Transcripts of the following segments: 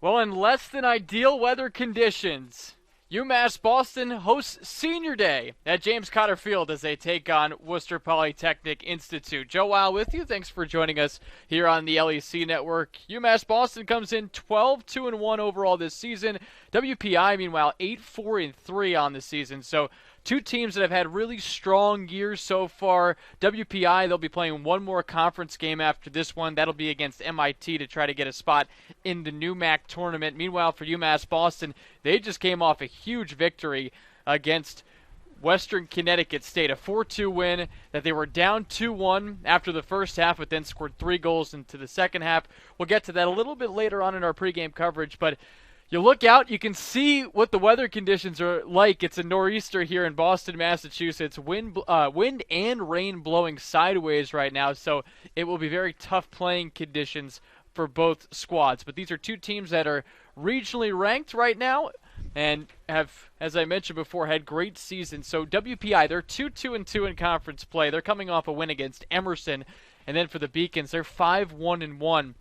Well, in less than ideal weather conditions, UMass Boston hosts Senior Day at James Cotter Field as they take on Worcester Polytechnic Institute. Joe Weil with you. Thanks for joining us here on the LEC Network. UMass Boston comes in 12-2-1 overall this season. WPI, meanwhile, 8-4-3 on the season. So two teams that have had really strong years so far. WPI, they'll be playing one more conference game after this one. That'll be against MIT to try to get a spot in the new MAC tournament. Meanwhile, for UMass Boston, they just came off a huge victory against Western Connecticut State, a 4-2 win that they were down 2-1 after the first half, but then scored 3 goals into the second half. We'll get to that a little bit later on in our pregame coverage, but you look out, you can see what the weather conditions are like. It's a nor'easter here in Boston, Massachusetts. Wind and rain blowing sideways right now, so it will be very tough playing conditions for both squads. But these are two teams that are regionally ranked right now and have, as I mentioned before, had great seasons. So WPI, they're 2-2-2 in conference play. They're coming off a win against Emerson. And then for the Beacons, they're 5-1-1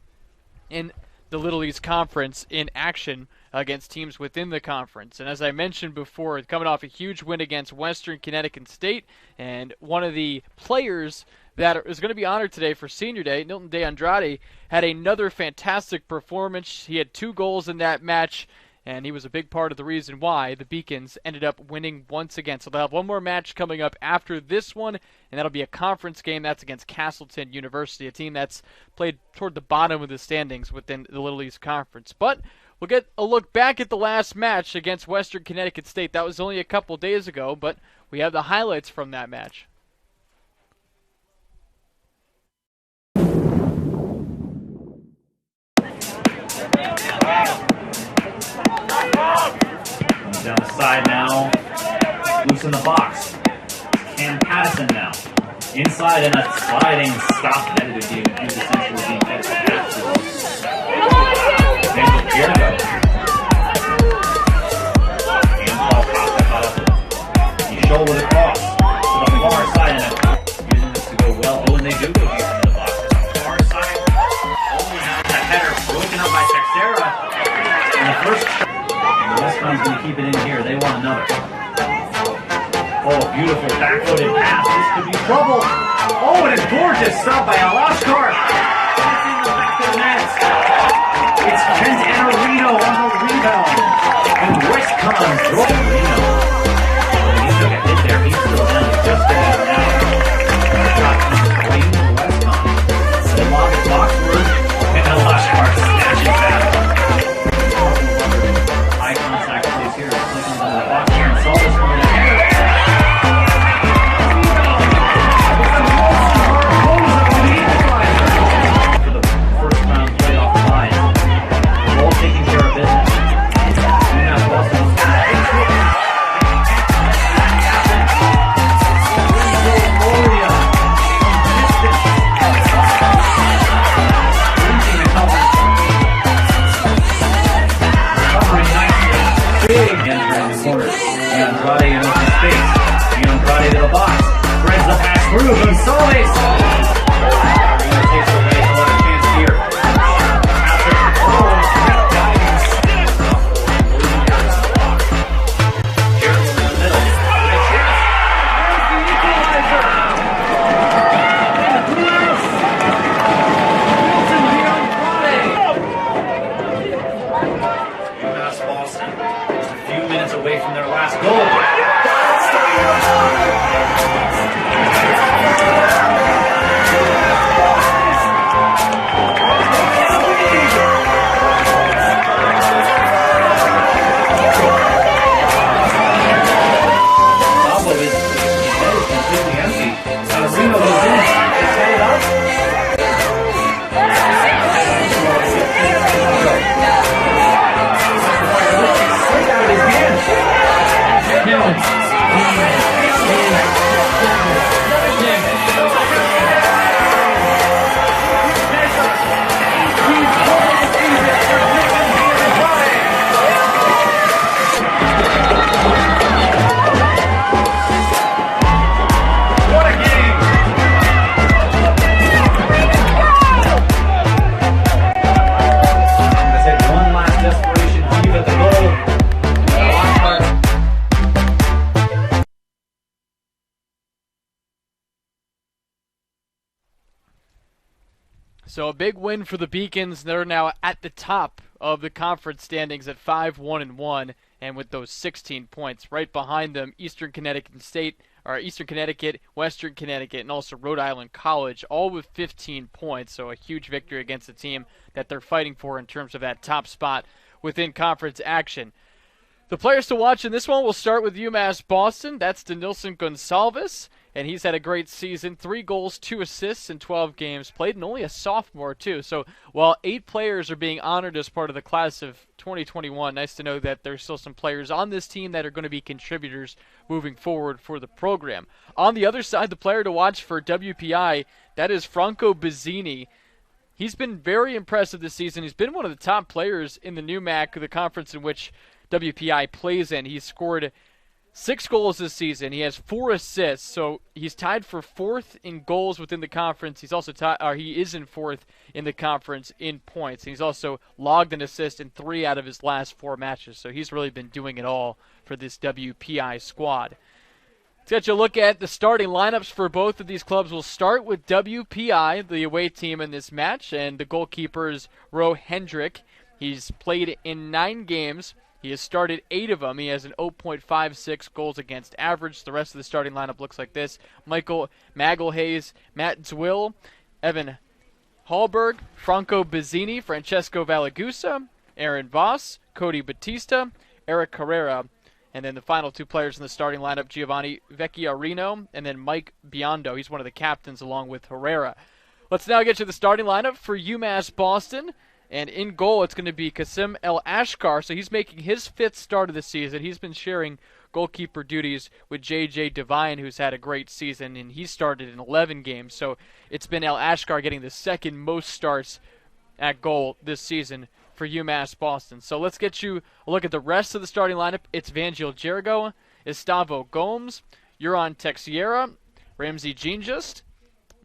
in the Little East Conference in action against teams within the conference. And as I mentioned before, coming off a huge win against Western Connecticut State, and one of the players that is going to be honored today for Senior Day, Nilton De Andrade, had another fantastic performance. He had 2 goals in that match, and he was a big part of the reason why the Beacons ended up winning once again. So they'll have one more match coming up after this one, and that'll be a conference game. That's against Castleton University, a team that's played toward the bottom of the standings within the Little East Conference. But we'll get a look back at the last match against Western Connecticut State. That was only a couple days ago, but we have the highlights from that match. Down the side now, loose in the box. Cam Pattison now. Inside and a sliding stop that would be essentially being headed back to Pierdo. Handball caught up. He shouldered across to the far side and using this to go well. Oh, and they do go deep into the box. The far side. Oh, now the header broken up by Texera. In the first. Westcon's going to keep it in here. They want another. Oh, beautiful back-footed pass. This could be trouble. Oh, and a gorgeous stop by Alaskar. That's in the back of the net. It's Kent Anarino on the rebound. And Westcon draws Anarino. He took a hit there. He's still down. He's just getting it now. Shot comes away from Westcon. The lob is boxward. And Alaskar snatches that. High contact plays here. Clicking on the box here and saw this one in the header. For the first round playoff line. All taking care of business. UMass Boston. Andrade in open space. Andrade to the box. Threads the pass through. Gonzalez. Arena takes away another chance here. Jarrett's in the middle. A chance. There's the equalizer. Wilson Andrade. UMass Boston. A few minutes away from their last goal. So a big win for the Beacons. They're now at the top of the conference standings at 5-1-1, and with those 16 points. Right behind them, Eastern Connecticut State, or Eastern Connecticut, Western Connecticut, and also Rhode Island College, all with 15 points. So a huge victory against the team that they're fighting for in terms of that top spot within conference action. The players to watch in this one will start with UMass Boston. That's Denilson Gonsalves, and he's had a great season. 3 goals, 2 assists in 12 games played, and only a sophomore, too. So while 8 players are being honored as part of the class of 2021, nice to know that there's still some players on this team that are going to be contributors moving forward for the program. On the other side, the player to watch for WPI, that is Franco Bizzini. He's been very impressive this season. He's been one of the top players in the NUMAC, the conference in which WPI plays in. He's scored 6 goals this season. He has 4 assists, so he's tied for 4th in goals within the conference. He's also he is in 4th in the conference in points. And he's also logged an assist in 3 out of his last 4 matches, so he's really been doing it all for this WPI squad. Let's get you a look at the starting lineups for both of these clubs. We'll start with WPI, the away team in this match, and the goalkeeper is Ro Hendrick. He's played in 9 games. He has started 8 of them. He has an 0.56 goals against average. The rest of the starting lineup looks like this: Michael Magalhaes, Matt Zwill, Evan Hallberg, Franco Bizzini, Francesco Valagusa, Aaron Voss, Cody Batista, Eric Carrera, and then the final 2 players in the starting lineup, Giovanni Vecchiarino and then Mike Biondo. He's one of the captains along with Herrera. Let's now get to the starting lineup for UMass Boston. And in goal, it's going to be Kasim El Ashkar. So he's making his 5th start of the season. He's been sharing goalkeeper duties with J.J. Devine, who's had a great season, and he started in 11 games. So it's been El Ashkar getting the 2nd most starts at goal this season for UMass Boston. So let's get you a look at the rest of the starting lineup. It's Vangel Jerigo, Estavo Gomes, Euron Texiera, Ramsey Jeanjust,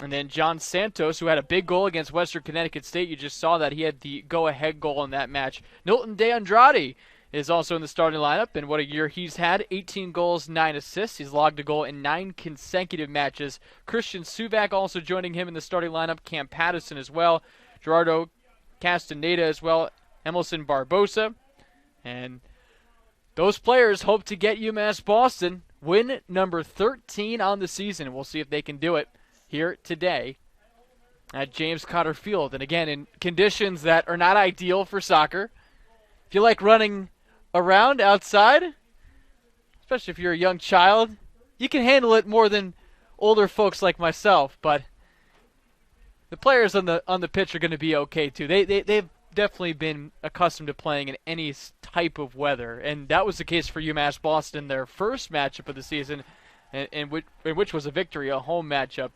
and then John Santos, who had a big goal against Western Connecticut State. You just saw that. He had the go-ahead goal in that match. Nilton De Andrade is also in the starting lineup, and what a year he's had. 18 goals, 9 assists. He's logged a goal in 9 consecutive matches. Christian Suvak also joining him in the starting lineup. Cam Pattison as well. Gerardo Castaneda as well. Emerson Barbosa. And those players hope to get UMass Boston win number 13 on the season. We'll see if they can do it here today at James Cotter Field. And again, in conditions that are not ideal for soccer. If you like running around outside, especially if you're a young child, you can handle it more than older folks like myself. But the players on the pitch are going to be okay too. They've definitely been accustomed to playing in any type of weather, and that was the case for UMass Boston, their first matchup of the season, in which was a victory, a home matchup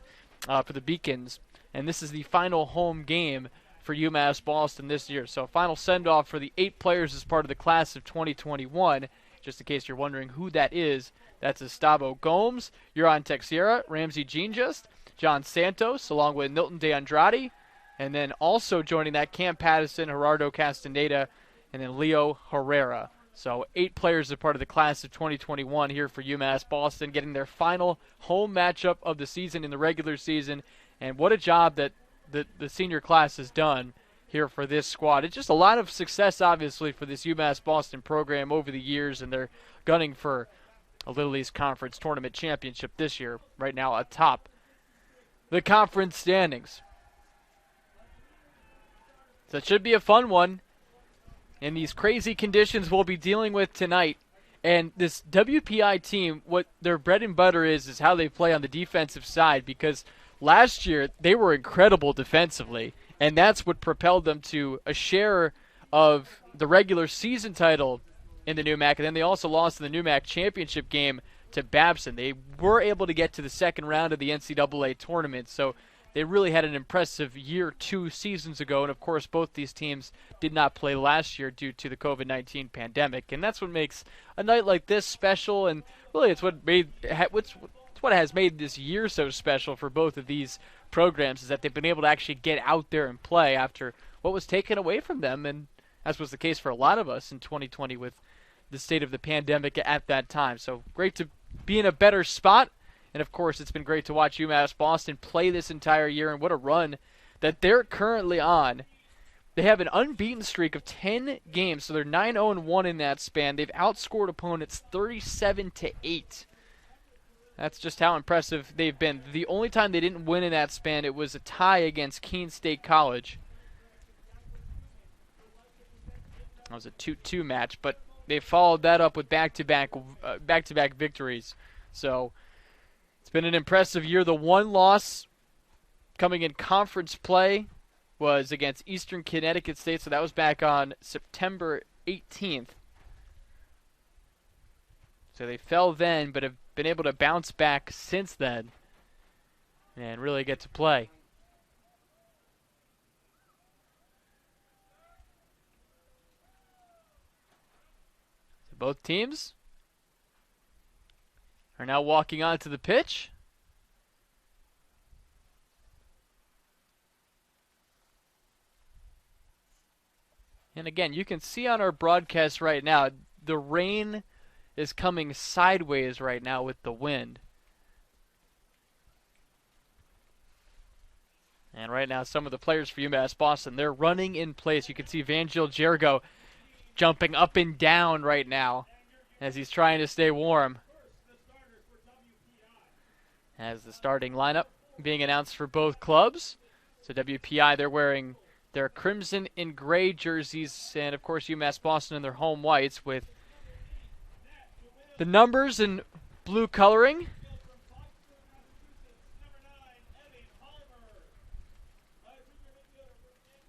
for the Beacons. And this is the final home game for UMass Boston this year. So final send-off for the 8 players as part of the class of 2021. Just in case you're wondering who that is, that's Estavo Gomes, Euron Texiera, Ramsey Jeanjust, John Santos, along with Nilton De Andrade, and then also joining that, Cam Pattison, Gerardo Castaneda, and then Leo Herrera. So 8 players as part of the class of 2021 here for UMass Boston, getting their final home matchup of the season in the regular season. And what a job that the senior class has done here for this squad. It's just a lot of success, obviously, for this UMass Boston program over the years, and they're gunning for a Little East Conference Tournament Championship this year, right now atop the conference standings. So it should be a fun one in these crazy conditions we'll be dealing with tonight. And this WPI team, what their bread and butter is how they play on the defensive side, because last year they were incredible defensively, and that's what propelled them to a share of the regular season title in the NUMAC, and then they also lost in the NUMAC championship game to Babson. They were able to get to the second round of the NCAA tournament, so they really had an impressive year 2 seasons ago, and of course both these teams did not play last year due to the COVID-19 pandemic, and that's what makes a night like this special, and really it's what has made this year so special for both of these programs, is that they've been able to actually get out there and play after what was taken away from them, and as was the case for a lot of us in 2020 with the state of the pandemic at that time. So great to be in a better spot. And, of course, it's been great to watch UMass Boston play this entire year, and what a run that they're currently on. They have an unbeaten streak of 10 games, so they're 9-0-1 in that span. They've outscored opponents 37-8. That's just how impressive they've been. The only time they didn't win in that span, it was a tie against Keene State College. That was a 2-2 match, but they followed that up with back-to-back victories. So it's been an impressive year. The one loss coming in conference play was against Eastern Connecticut State, so that was back on September 18th. So they fell then, but have been able to bounce back since then and really get to play. So both teams are now walking onto the pitch. And again, you can see on our broadcast right now, the rain is coming sideways right now with the wind. And right now, some of the players for UMass Boston, they're running in place. You can see Vangel Jericho jumping up and down right now as he's trying to stay warm. As the starting lineup being announced for both clubs. So WPI, they're wearing their crimson and gray jerseys, and of course UMass Boston in their home whites with the numbers in blue coloring.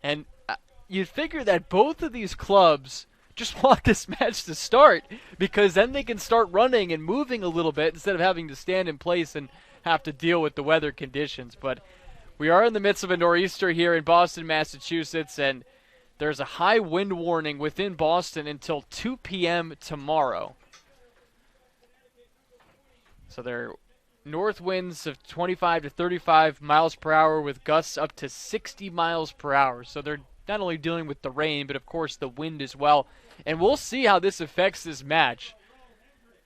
And you'd figure that both of these clubs just want this match to start, because then they can start running and moving a little bit instead of having to stand in place and have to deal with the weather conditions. But we are in the midst of a nor'easter here in Boston, Massachusetts, and there's a high wind warning within Boston until 2 p.m. tomorrow. So there are north winds of 25 to 35 miles per hour with gusts up to 60 miles per hour. So they're not only dealing with the rain, but of course the wind as well. And we'll see how this affects this match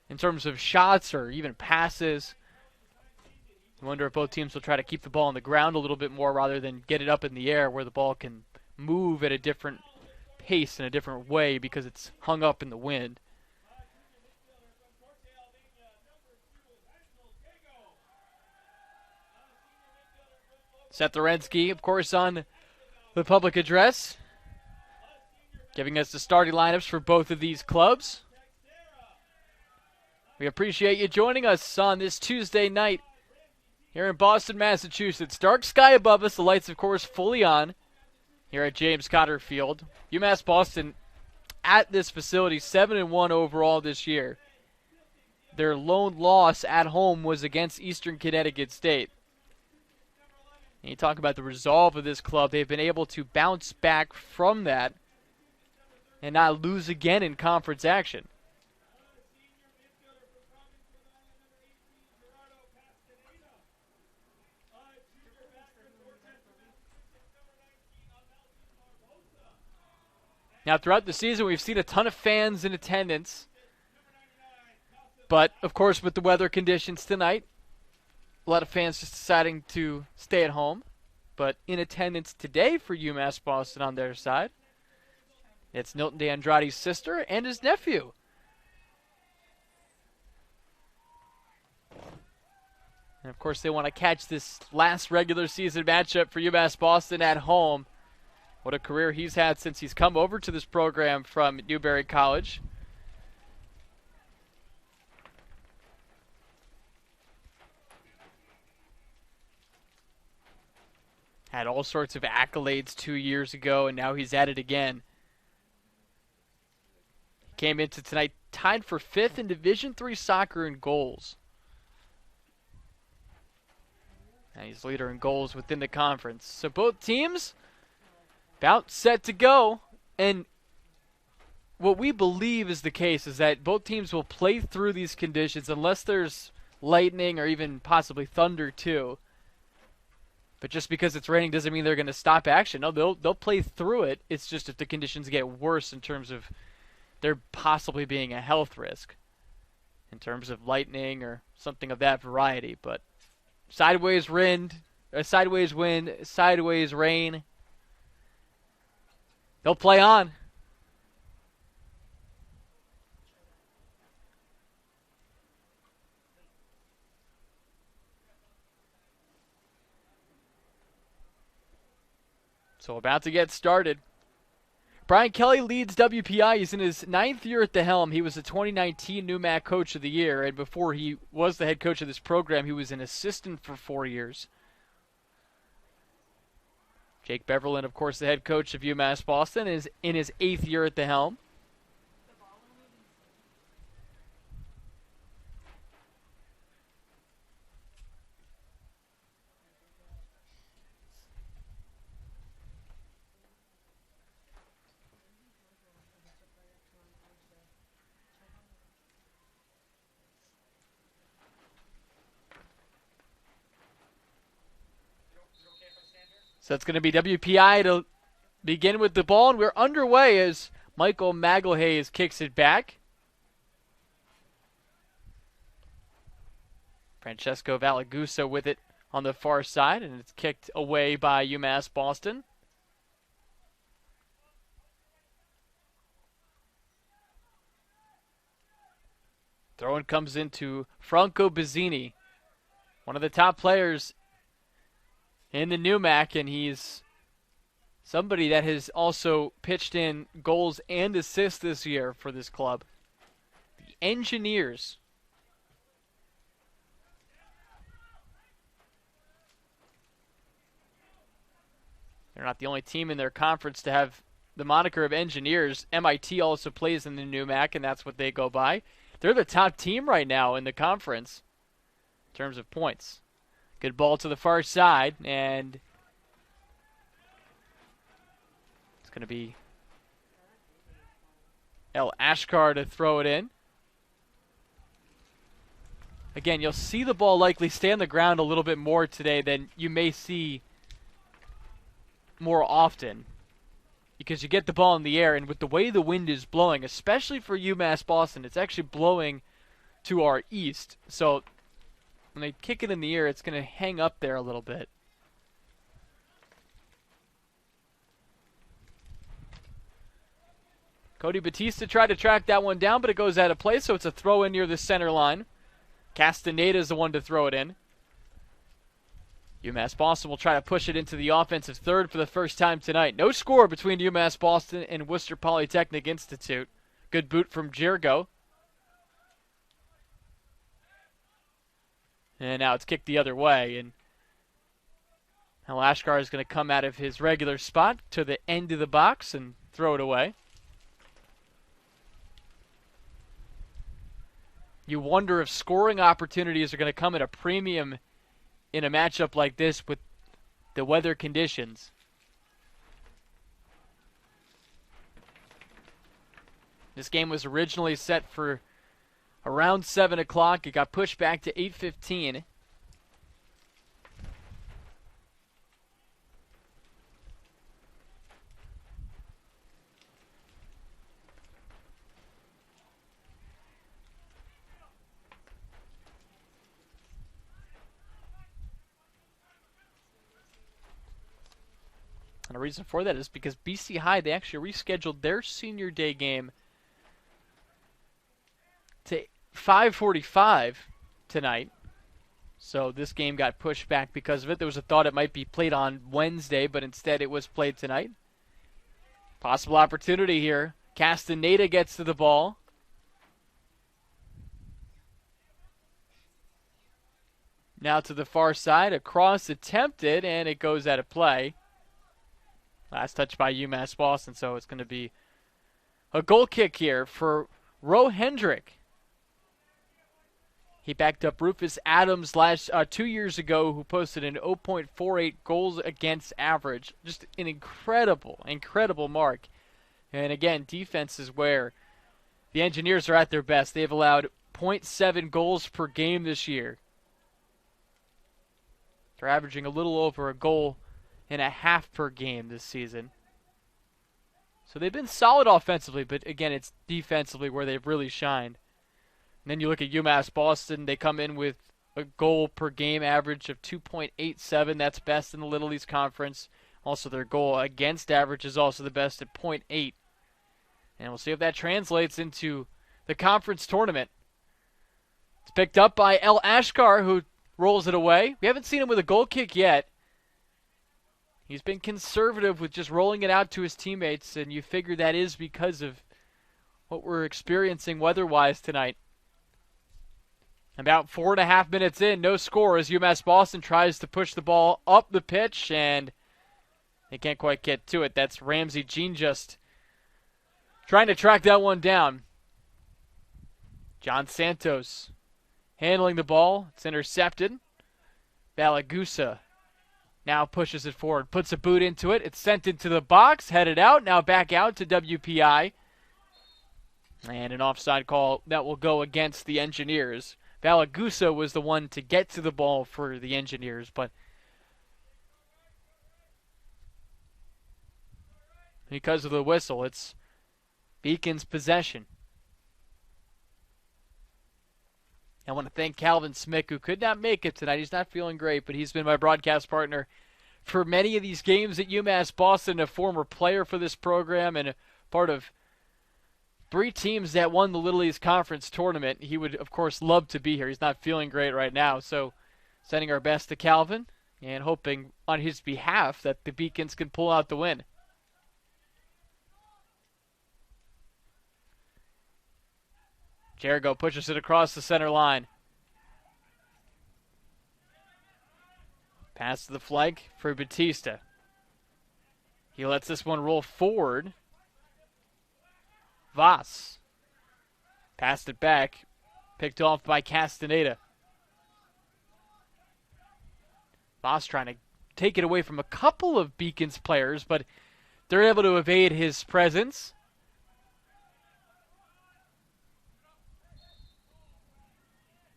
in terms of shots or even passes. I wonder if both teams will try to keep the ball on the ground a little bit more rather than get it up in the air where the ball can move at a different pace in a different way because it's hung up in the wind. Seth Orensky, of course, on the public address, giving us the starting lineups for both of these clubs. We appreciate you joining us on this Tuesday night here in Boston, Massachusetts. Dark sky above us, the lights, of course, fully on here at James Cotter Field. UMass Boston at this facility, 7-1 overall this year. Their lone loss at home was against Eastern Connecticut State. And you talk about the resolve of this club. They've been able to bounce back from that and not lose again in conference action. Now, throughout the season, we've seen a ton of fans in attendance. But, of course, with the weather conditions tonight, a lot of fans just deciding to stay at home. But in attendance today for UMass Boston on their side, it's Nilton DeAndrade's sister and his nephew. And, of course, they want to catch this last regular season matchup for UMass Boston at home. What a career he's had since he's come over to this program from Newberry College. Had all sorts of accolades 2 years ago, and now he's at it again. Came into tonight tied for 5th in Division III soccer in goals. And he's leader in goals within the conference. So both teams about set to go. And what we believe is the case is that both teams will play through these conditions unless there's lightning or even possibly thunder too. But just because it's raining doesn't mean they're going to stop action. No, they'll play through it. It's just if the conditions get worse in terms of there possibly being a health risk in terms of lightning or something of that variety. But sideways wind, a sideways wind, sideways rain. They'll play on. So about to get started. Brian Kelly leads WPI. He's in his 9th year at the helm. He was the 2019 UMass Coach of the Year, and before he was the head coach of this program, he was an assistant for 4 years. Jake Beverland, of course, the head coach of UMass Boston, is in his 8th year at the helm. So it's going to be WPI to begin with the ball, and we're underway as Michael Maglehayes kicks it back. Francesco Valagusa with it on the far side, and it's kicked away by UMass Boston. Throw-in comes into Franco Bazzini, one of the top players in the UMass, and he's somebody that has also pitched in goals and assists this year for this club. The Engineers. They're not the only team in their conference to have the moniker of Engineers. MIT also plays in the UMass, and that's what they go by. They're the top team right now in the conference in terms of points. Good ball to the far side, and it's going to be El Ashkar to throw it in. Again, you'll see the ball likely stay on the ground a little bit more today than you may see more often, because you get the ball in the air, and with the way the wind is blowing, especially for UMass Boston, it's actually blowing to our east. So when they kick it in the air, it's going to hang up there a little bit. Cody Batista tried to track that one down, but it goes out of play, so it's a throw in near the center line. Castaneda is the one to throw it in. UMass Boston will try to push it into the offensive third for the first time tonight. No score between UMass Boston and Worcester Polytechnic Institute. Good boot from Jirgo. And now it's kicked the other way, and now Ashkar is going to come out of his regular spot to the end of the box and throw it away. You wonder if scoring opportunities are going to come at a premium in a matchup like this with the weather conditions. This game was originally set for around 7 o'clock. It got pushed back to 8:15. And the reason for that is because BC High, they actually rescheduled their senior day game to 5:45 tonight. So this game got pushed back because of it. There was a thought it might be played on Wednesday, but instead it was played tonight. Possible opportunity here. Castaneda gets to the ball. Now to the far side. A cross attempted, and it goes out of play. Last touch by UMass Boston, so it's going to be a goal kick here for Ro Hendrick. He backed up Rufus Adams 2 years ago, who posted an 0.48 goals against average. Just an incredible mark. And again, defense is where the Engineers are at their best. They've allowed 0.7 goals per game this year. They're averaging a little over a goal and a half per game this season. So they've been solid offensively, but again, it's defensively where they've really shined. And then you look at UMass Boston, they come in with a goal per game average of 2.87. That's best in the Little East Conference. Also, their goal against average is also the best at .8. And we'll see if that translates into the conference tournament. It's picked up by El Ashkar, who rolls it away. We haven't seen him with a goal kick yet. He's been conservative with just rolling it out to his teammates, and you figure that is because of what we're experiencing weather-wise tonight. About 4.5 minutes in, no score as UMass Boston tries to push the ball up the pitch, and they can't quite get to it. That's Ramsey Jean just trying to track that one down. John Santos handling the ball. It's intercepted. Balagusa now pushes it forward, puts a boot into it. It's sent into the box, headed out, now back out to WPI. And an offside call that will go against the Engineers. Balagusa was the one to get to the ball for the Engineers, but because of the whistle, it's Beacon's possession. I want to thank Calvin Smick, who could not make it tonight. He's not feeling great, but he's been my broadcast partner for many of these games at UMass Boston, a former player for this program and a part of 3 teams that won the Little East Conference tournament. He would, of course, love to be here. He's not feeling great right now, so sending our best to Calvin and hoping on his behalf that the Beacons can pull out the win. Jericho pushes it across the center line. Pass to the flank for Batista. He lets this one roll forward. Voss passed it back. Picked off by Castaneda. Voss trying to take it away from a couple of Beacons players, but they're able to evade his presence.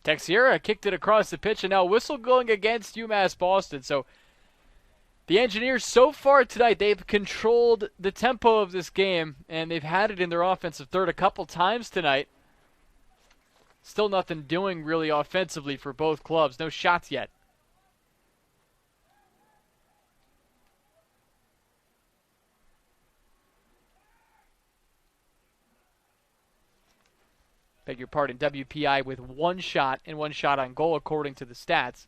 Texiera kicked it across the pitch, and now whistle going against UMass Boston. So the Engineers so far tonight, they've controlled the tempo of this game, and they've had it in their offensive third a couple times tonight. Still nothing doing really offensively for both clubs. No shots yet. Beg your pardon, WPI with 1 shot and 1 shot on goal according to the stats.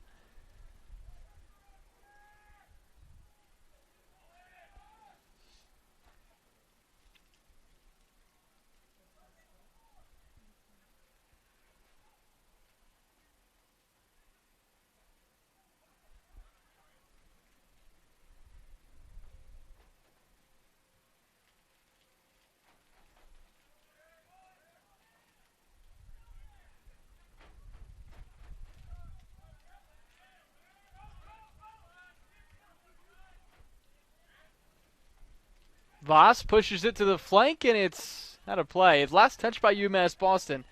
Voss pushes it to the flank, and it's out of play. It's last touch by UMass Boston.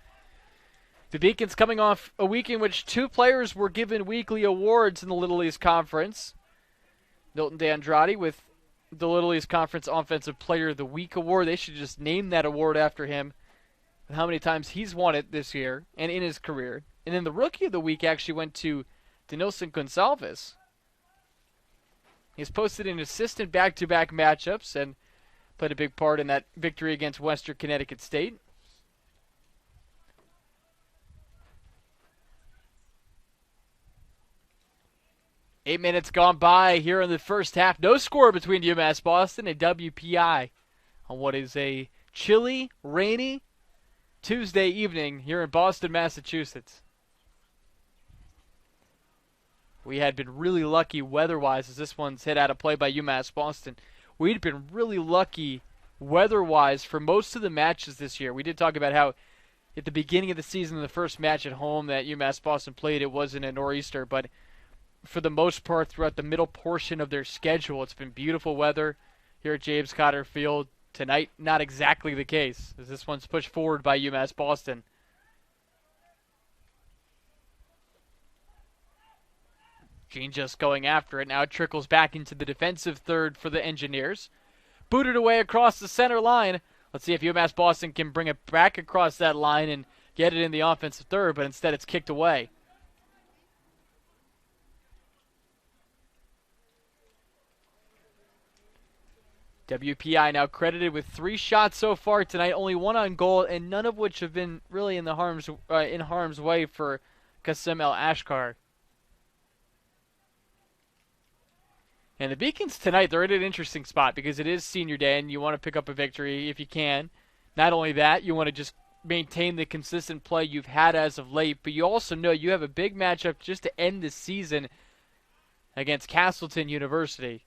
The Beacons coming off a week in which 2 players were given weekly awards in the Little East Conference. Milton D'Andrade with the Little East Conference Offensive Player of the Week award. They should just name that award after him. How many times he's won it this year and in his career. And then the Rookie of the Week actually went to Denilson Gonsalves. He's posted an assistant back-to-back matchups and played a big part in that victory against Western Connecticut State. Eight minutes gone by here in the first half. No score between UMass Boston and WPI on what is a chilly, rainy Tuesday evening here in Boston, Massachusetts. We had been really lucky weather-wise as this one's hit out of play by UMass Boston. We'd been really lucky weather-wise for most of the matches this year. We did talk about how at the beginning of the season, the first match at home that UMass Boston played, it wasn't a nor'easter, but for the most part throughout the middle portion of their schedule, it's been beautiful weather here at James Cotter Field. Tonight, not exactly the case, as this one's pushed forward by UMass Boston. Gene just going after it. Now it trickles back into the defensive third for the Engineers. Booted away across the center line. Let's see if UMass Boston can bring it back across that line and get it in the offensive third, but instead it's kicked away. WPI now credited with 3 shots so far tonight, only 1 on goal, and none of which have been really in harm's way for Qasim El Ashkar. And the Beacons tonight, they're in an interesting spot because it is senior day and you want to pick up a victory if you can. Not only that, you want to just maintain the consistent play you've had as of late, but you also know you have a big matchup just to end the season against Castleton University.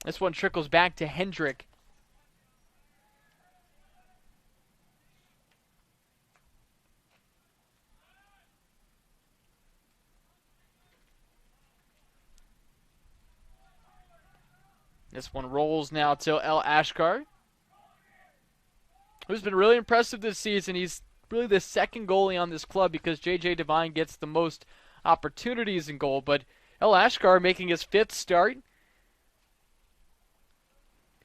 This one trickles back to Hendrick. This one rolls now to El Ashkar, who's been really impressive this season. He's really the second goalie on this club because J.J. Devine gets the most opportunities in goal, but El Ashkar making his 5th start.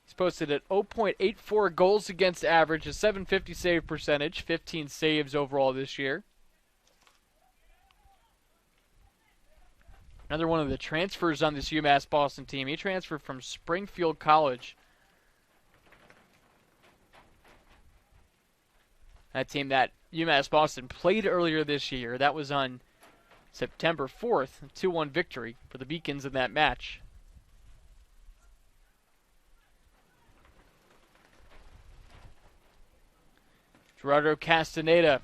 He's posted at 0.84 goals against average, a .750 save percentage, 15 saves overall this year. Another one of the transfers on this UMass Boston team. He transferred from Springfield College. That team that UMass Boston played earlier this year. That was on September 4th, a 2-1 victory for the Beacons in that match. Gerardo Castaneda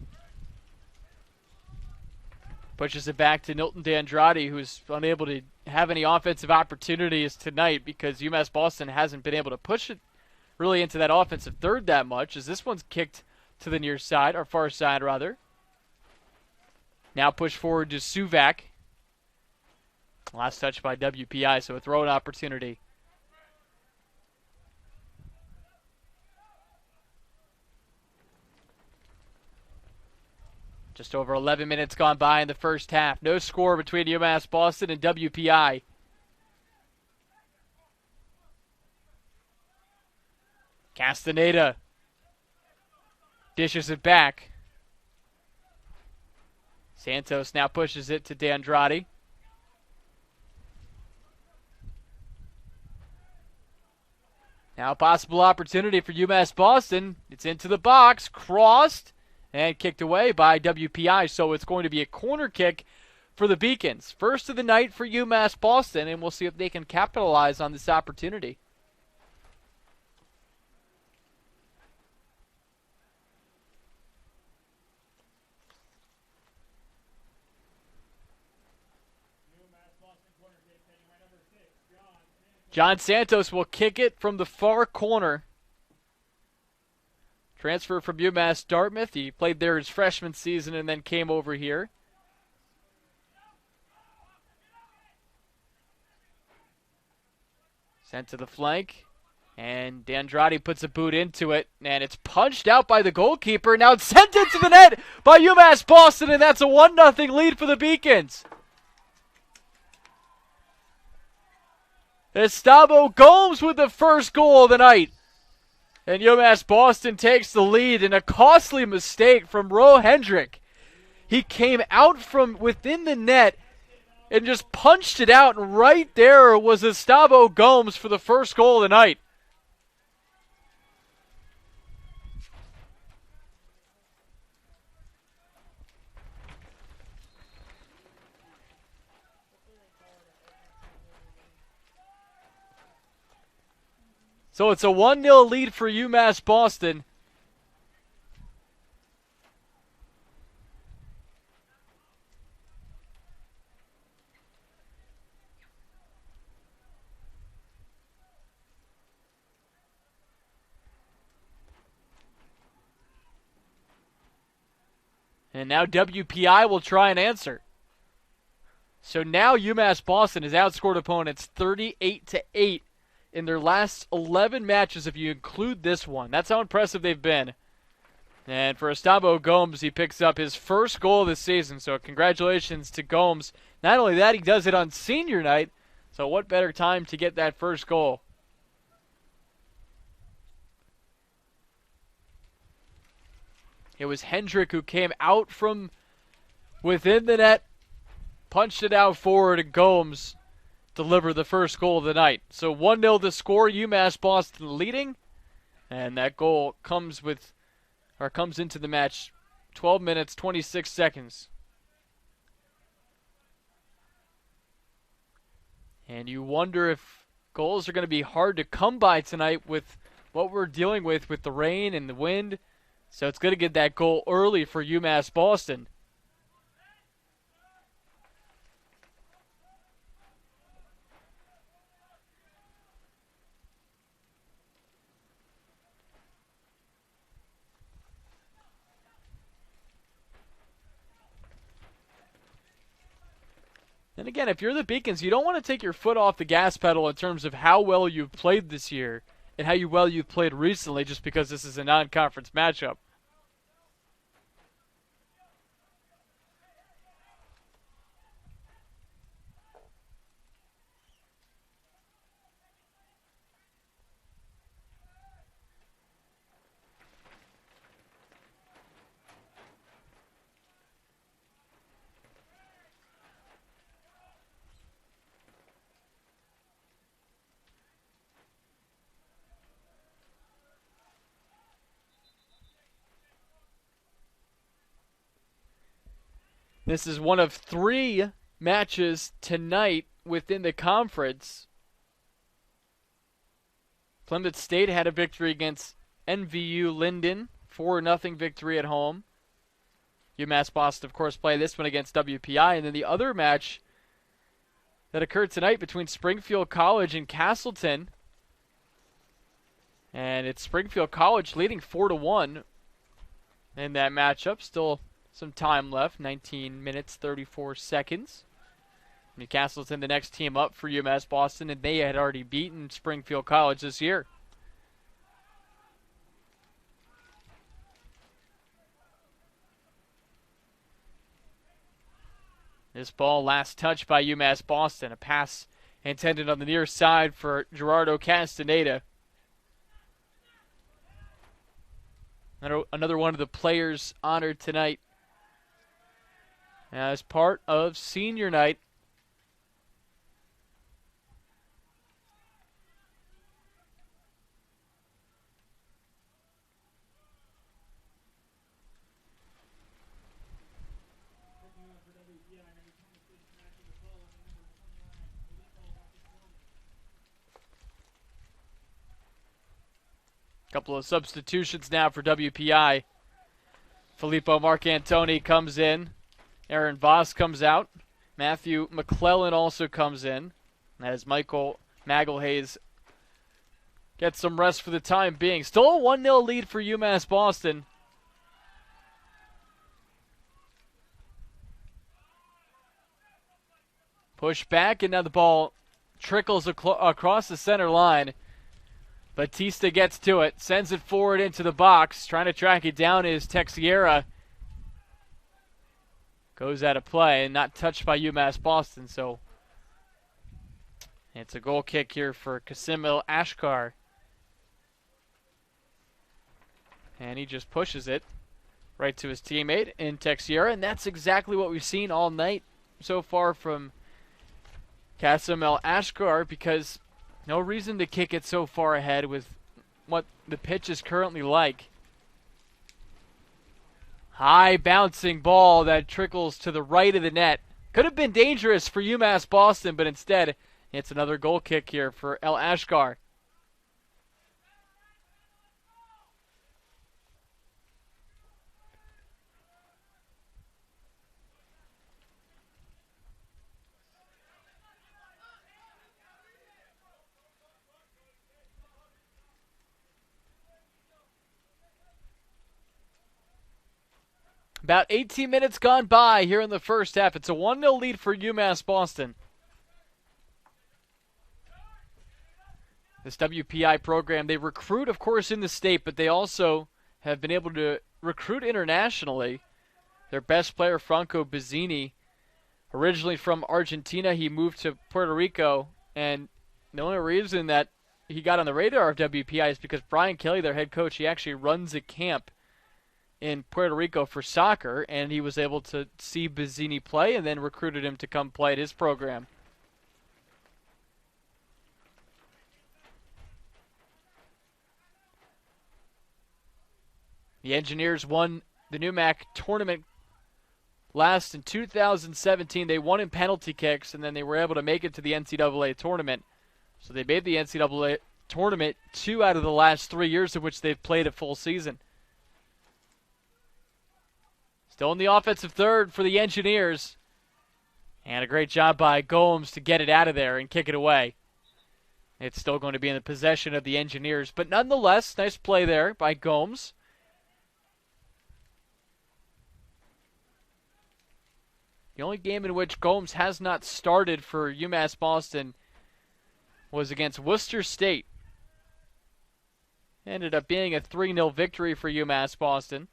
pushes it back to Nilton D'Andrade, who's unable to have any offensive opportunities tonight because UMass Boston hasn't been able to push it really into that offensive third that much, as this one's kicked to the near side, or far side rather. Now push forward to Suvak. Last touch by WPI, so a throw-in opportunity. Just over 11 minutes gone by in the first half. No score between UMass Boston and WPI. Castaneda dishes it back. Santos now pushes it to D'Andrade. Now a possible opportunity for UMass Boston. It's into the box, crossed, and kicked away by WPI, so it's going to be a corner kick for the Beacons. First of the night for UMass Boston, and we'll see if they can capitalize on this opportunity. John Santos will kick it from the far corner. Transfer from UMass Dartmouth. He played there his freshman season and then came over here. Sent to the flank. And D'Andrade puts a boot into it. And it's punched out by the goalkeeper. Now it's sent into the net by UMass Boston. And that's a 1-0 lead for the Beacons. Estavo Gomes with the first goal of the night. And UMass Boston takes the lead in a costly mistake from Ro Hendrick. He came out from within the net and just punched it out, and right there was Estavo Gomes for the first goal of the night. So it's a 1-0 lead for UMass Boston. And now WPI will try and answer. So now UMass Boston has outscored opponents 38-8 in their last 11 matches if you include this one. That's how impressive they've been. And for Estavo Gomes, he picks up his first goal of the season. So congratulations to Gomes. Not only that, he does it on senior night. So what better time to get that first goal? It was Hendrick who came out from within the net punched it out forward, and Gomes delivered the first goal of the night. So 1-0 the score, UMass Boston leading, and that goal comes into the match 12 minutes, 26 seconds. And you wonder if goals are going to be hard to come by tonight with what we're dealing with the rain and the wind. So it's going to get that goal early for UMass Boston. And again, if you're the Beacons, you don't want to take your foot off the gas pedal in terms of how well you've played this year and how well you've played recently just because this is a non-conference matchup. This is one of 3 matches tonight within the conference. Plymouth State had a victory against NVU Linden, 4-0 victory at home. UMass Boston, of course, play this one against WPI. And then the other match that occurred tonight between Springfield College and Castleton. And it's Springfield College leading 4-1 in that matchup. Still some time left, 19 minutes, 34 seconds. Castleton, the next team up for UMass Boston, and they had already beaten Springfield College this year. This ball last touched by UMass Boston. A pass intended on the near side for Gerardo Castaneda. Another one of the players honored tonight as part of senior night. Couple of substitutions now for WPI. Filippo Marcantoni comes in. Aaron Voss comes out. Matthew McClellan also comes in, as Michael Magelhays gets some rest for the time being. Still a 1-0 lead for UMass Boston. Push back, and now the ball trickles across the center line. Batista gets to it, sends it forward into the box. Trying to track it down is Texiera. Goes out of play and not touched by UMass Boston, so it's a goal kick here for Kasimil Ashkar. And he just pushes it right to his teammate in Texiera, and that's exactly what we've seen all night so far from Kasimil Ashkar, because no reason to kick it so far ahead with what the pitch is currently like. High bouncing ball that trickles to the right of the net. Could have been dangerous for UMass Boston, but instead it's another goal kick here for El Ashkar. About 18 minutes gone by here in the first half. It's a 1-0 lead for UMass Boston. This WPI program, they recruit, of course, in the state, but they also have been able to recruit internationally. Their best player, Franco Bazzini, originally from Argentina, he moved to Puerto Rico, and the only reason that he got on the radar of WPI is because Brian Kelly, their head coach, he actually runs a camp in Puerto Rico for soccer, and he was able to see Bazzini play and then recruited him to come play at his program. The Engineers won the NUMAC tournament last in 2017. They won in penalty kicks, and then they were able to make it to the NCAA tournament. So they made the NCAA tournament 2 out of the last 3 years in which they've played a full season. Still in the offensive third for the Engineers. And a great job by Gomes to get it out of there and kick it away. It's still going to be in the possession of the Engineers. But nonetheless, nice play there by Gomes. The only game in which Gomes has not started for UMass Boston was against Worcester State. Ended up being a 3-0 victory for UMass Boston.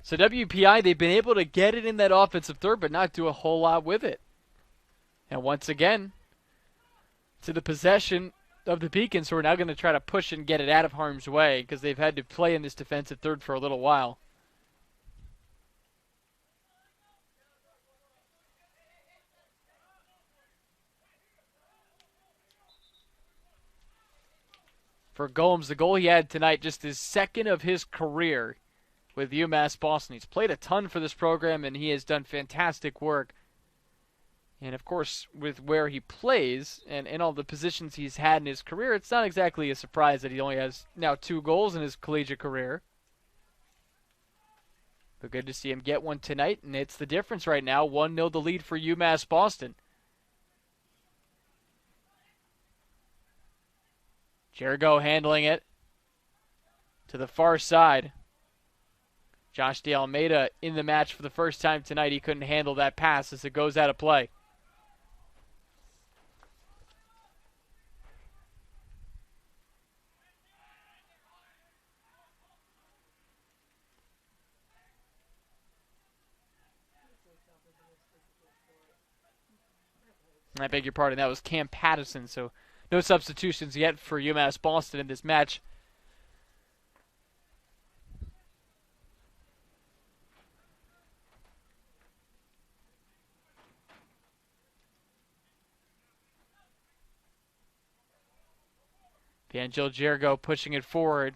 So WPI, they've been able to get it in that offensive third, but not do a whole lot with it. And once again, to the possession of the Beacons, who are now going to try to push and get it out of harm's way because they've had to play in this defensive third for a little while. For Gomes, the goal he had tonight, just his second of his career with UMass Boston. He's played a ton for this program, and he has done fantastic work. And, of course, with where he plays and all the positions he's had in his career, it's not exactly a surprise that he only has now 2 goals in his collegiate career. But good to see him get one tonight, and it's the difference right now. 1-0 the lead for UMass Boston. Jericho handling it to the far side. Josh De Almeida in the match for the first time tonight. He couldn't handle that pass as it goes out of play. I beg your pardon, that was Cam Pattison, so no substitutions yet for UMass Boston in this match. Angel Jericho pushing it forward.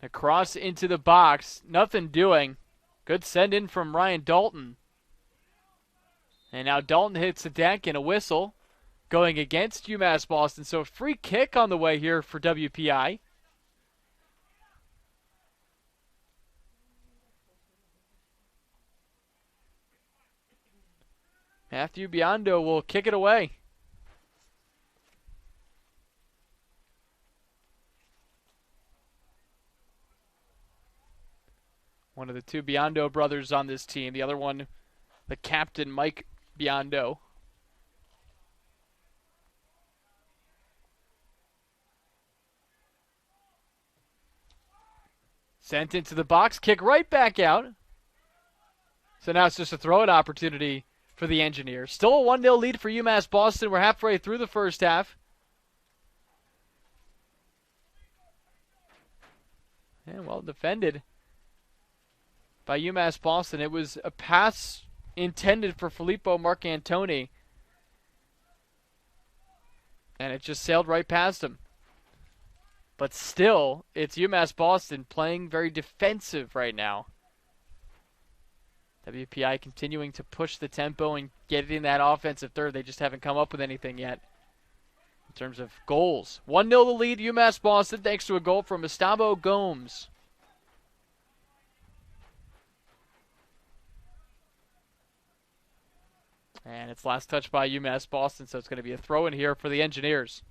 Across into the box. Nothing doing. Good send in from Ryan Dalton. And now Dalton hits the deck and a whistle going against UMass Boston. So a free kick on the way here for WPI. Matthew Biondo will kick it away. One of the 2 Biondo brothers on this team. The other one, the captain, Mike Biondo. Sent into the box, kick right back out. So now it's just a throw-in opportunity for the Engineers. Still a 1-0 lead for UMass Boston. We're halfway through the first half. And well defended by UMass Boston. It was a pass intended for Filippo Marcantoni. And it just sailed right past him. But still, it's UMass Boston playing very defensive right now. WPI continuing to push the tempo and get it in that offensive third. They just haven't come up with anything yet in terms of goals. 1-0 the lead, UMass Boston, thanks to a goal from Gustavo Gomes. And it's last touch by UMass Boston, so it's going to be a throw in here for the Engineers.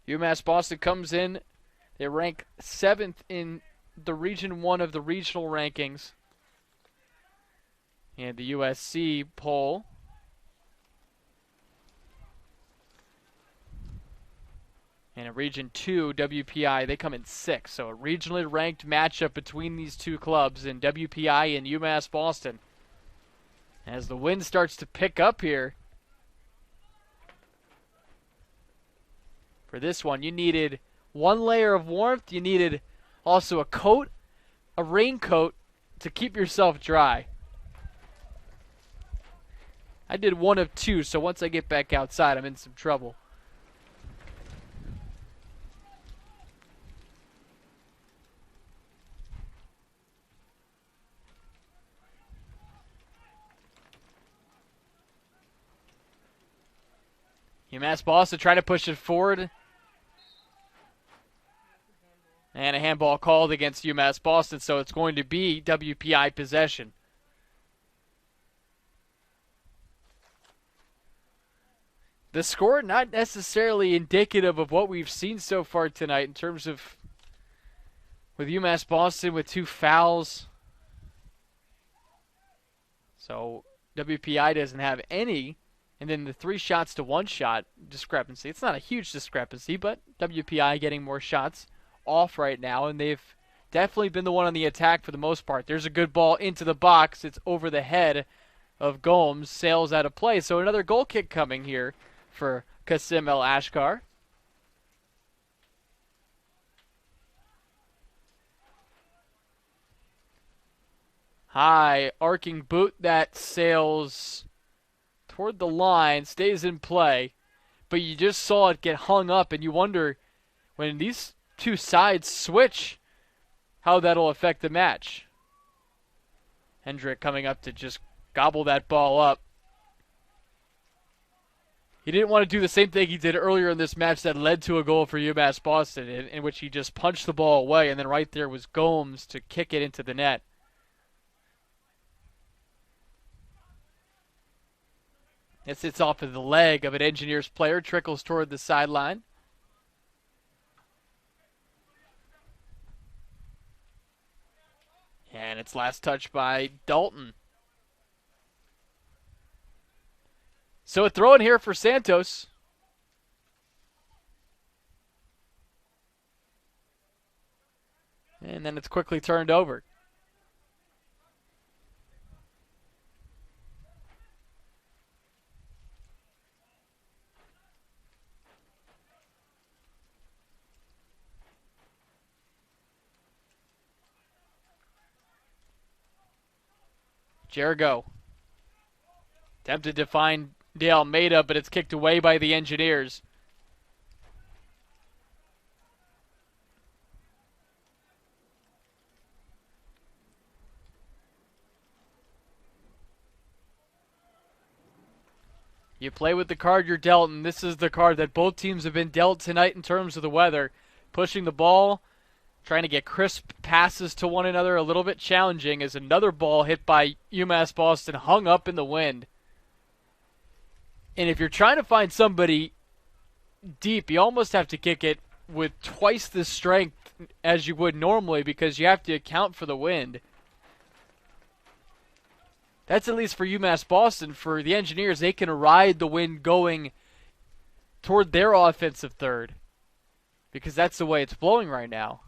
UMass Boston comes in. They rank 7th in the Region 1 of the regional rankings. And the USC poll. And in Region 2, WPI, they come in 6th. So a regionally ranked matchup between these two clubs in WPI and UMass Boston. As the wind starts to pick up here. For this one, you needed one layer of warmth. You needed also a coat, a raincoat, to keep yourself dry. I did one of two, so once I get back outside, I'm in some trouble. UMass Boston trying to push it forward. And a handball called against UMass Boston, so it's going to be WPI possession. The score not necessarily indicative of what we've seen so far tonight in terms of with UMass Boston with 2 fouls. So WPI doesn't have any. And then the 3 shots to 1 shot discrepancy. It's not a huge discrepancy, but WPI getting more shots off right now, and they've definitely been the one on the attack for the most part. There's a good ball into the box. It's over the head of Gomes, sails out of play. So another goal kick coming here for Qasim El Ashkar. High arcing boot that sails toward the line, stays in play, but you just saw it get hung up, and you wonder when these two sides switch how that'll affect the match. Hendrick coming up to just gobble that ball up. He didn't want to do the same thing he did earlier in this match that led to a goal for UMass Boston, in which he just punched the ball away, and then right there was Gomes to kick it into the net. It sits off of the leg of an Engineers player, trickles toward the sideline. And it's last touch by Dalton. So a throw in here for Santos. And then it's quickly turned over. Jericho tempted to find De Almeida, but it's kicked away by the Engineers. You play with the card you're dealt, and this is the card that both teams have been dealt tonight in terms of the weather. Pushing the ball, trying to get crisp passes to one another, a little bit challenging as another ball hit by UMass Boston hung up in the wind. And if you're trying to find somebody deep, you almost have to kick it with twice the strength as you would normally because you have to account for the wind. That's at least for UMass Boston. For the Engineers, they can ride the wind going toward their offensive third because that's the way it's blowing right now.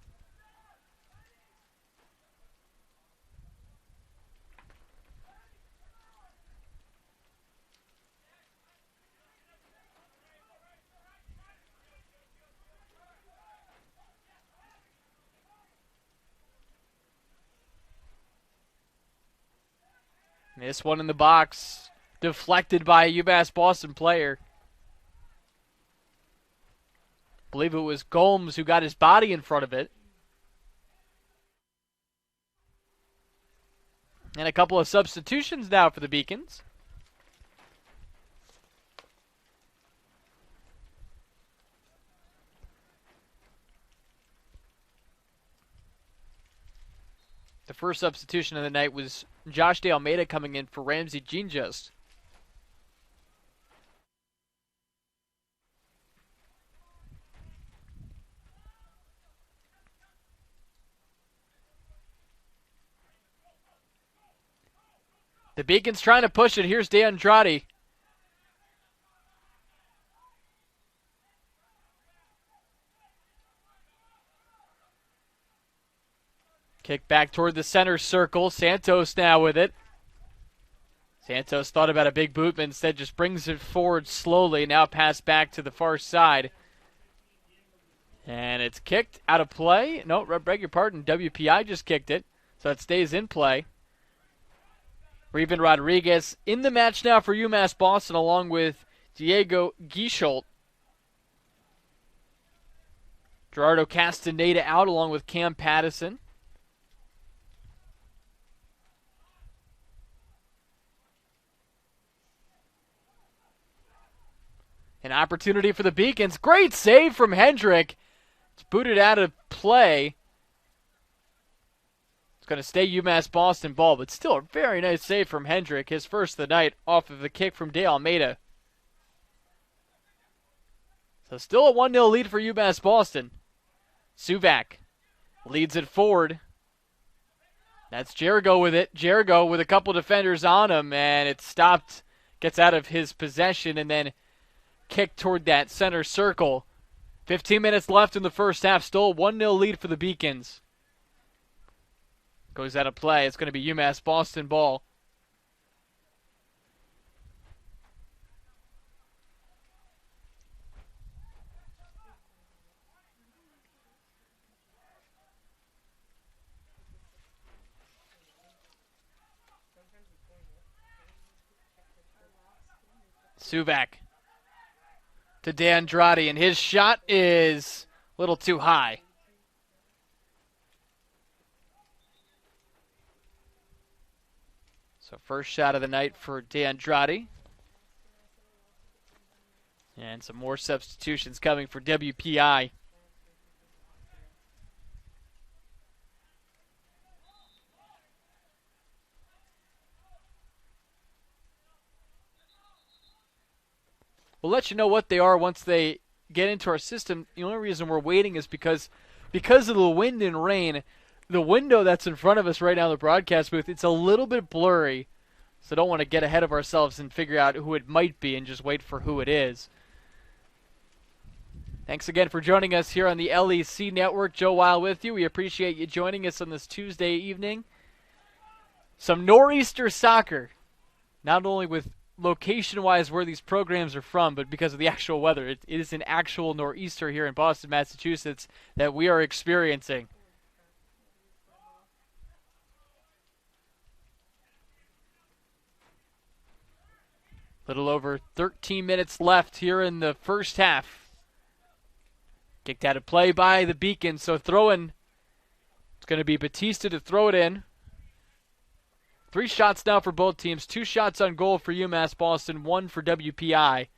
This one in the box, deflected by a UMass Boston player. I believe it was Gomes who got his body in front of it. And a couple of substitutions now for the Beacons. The first substitution of the night was Josh De Almeida coming in for Ramsey Ginjust. The Beacon's trying to push it. Here's De Andrade. Kick back toward the center circle. Santos now with it. Santos thought about a big boot, but instead just brings it forward slowly. Now pass back to the far side. And it's kicked out of play. No, beg your pardon. WPI just kicked it. So it stays in play. Reven Rodriguez in the match now for UMass Boston along with Diego Guichol. Gerardo Castaneda out along with Cam Pattison. An opportunity for the Beacons. Great save from Hendrick. It's booted out of play. It's going to stay UMass Boston ball, but still a very nice save from Hendrick. His first of the night off of the kick from De Almeida. So still a 1-0 lead for UMass Boston. Suvak leads it forward. That's Jericho with it. Jericho with a couple defenders on him, and it's stopped. Gets out of his possession, and then kick toward that center circle. 15 minutes left in the first half. Still 1-0 lead for the Beacons. Goes out of play. It's going to be UMass Boston ball. Suvak to De Andrade, and his shot is a little too high. So first shot of the night for De Andrade. And some more substitutions coming for WPI. We'll let you know what they are once they get into our system. The only reason we're waiting is because of the wind and rain. The window that's in front of us right now in the broadcast booth, it's a little bit blurry. So don't want to get ahead of ourselves and figure out who it might be and just wait for who it is. Thanks again for joining us here on the LEC Network. Joe Weil with you. We appreciate you joining us on this Tuesday evening. Some nor'easter soccer. Not only with location-wise where these programs are from, but because of the actual weather. It is an actual nor'easter here in Boston, Massachusetts that we are experiencing. Little over 13 minutes left here in the first half. Kicked out of play by the Beacon, so throw-in. It's going to be Batista to throw it in. 3 shots now for both teams. 2 shots on goal for UMass Boston, 1 for WPI.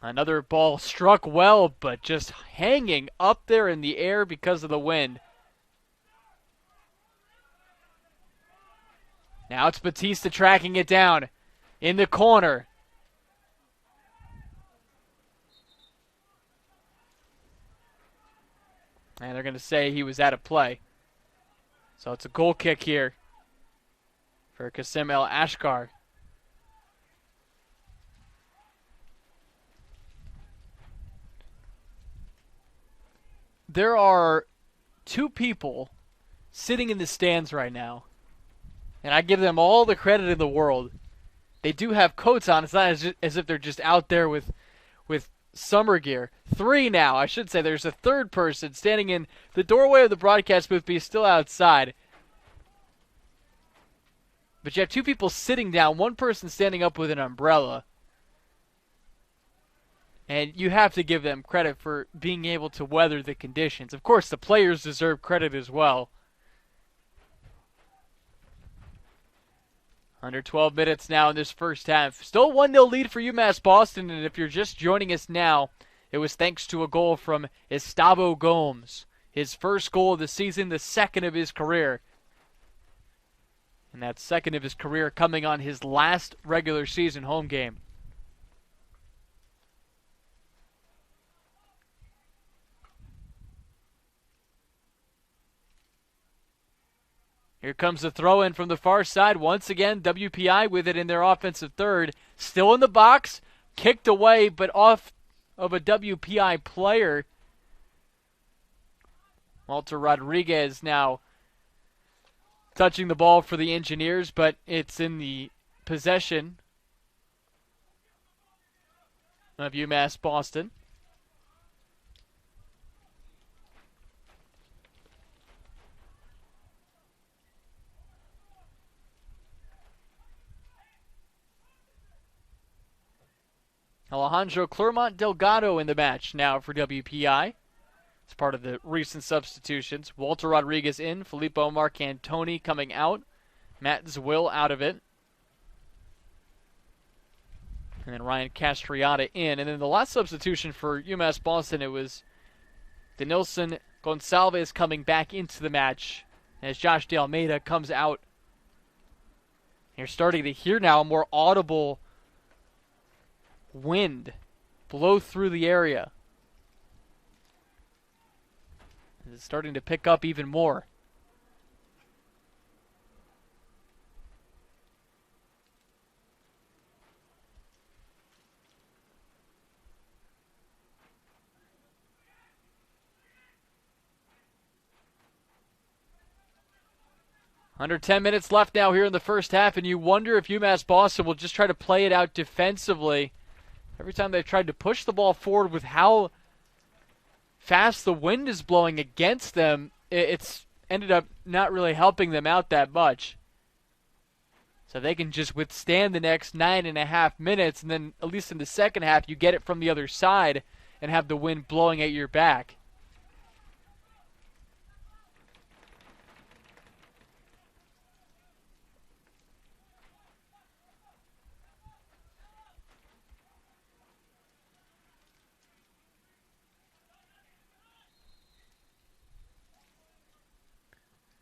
Another ball struck well, but just hanging up there in the air because of the wind. Now it's Batista tracking it down in the corner. And they're going to say he was out of play. So it's a goal kick here for Qasim El Ashkar. There are 2 people sitting in the stands right now, and I give them all the credit in the world. They do have coats on. It's not as if they're just out there with summer gear. 3 now, I should say. There's a third person standing in the doorway of the broadcast booth, but he's still outside. But you have 2 people sitting down, 1 person standing up with an umbrella. And you have to give them credit for being able to weather the conditions. Of course, the players deserve credit as well. Under 12 minutes now in this first half. Still 1-0 lead for UMass Boston, and if you're just joining us now, it was thanks to a goal from Estavo Gomes. his first goal of the season, the second of his career. And that second of his career coming on his last regular season home game. Here comes the throw-in from the far side. Once again, WPI with it in their offensive third. Still in the box. Kicked away, but off of a WPI player. Walter Rodriguez now touching the ball for the Engineers, but it's in the possession of UMass Boston. Alejandro Clermont Delgado in the match now for WPI. It's part of the recent substitutions. Walter Rodriguez in, Filippo Marcantoni coming out, Matt Zwill out of it. And then Ryan Castriata in. And then the last substitution for UMass Boston, it was Denilson Gonçalves coming back into the match as Josh De Almeida comes out. You're starting to hear now a more audible wind blow through the area. It's starting to pick up even more. Under 10 minutes left now here in the first half, and you wonder if UMass Boston will just try to play it out defensively. Every time they've tried to push the ball forward with how fast the wind is blowing against them, it's ended up not really helping them out that much. So they can just withstand the next 9.5 minutes, and then at least in the second half, you get it from the other side and have the wind blowing at your back.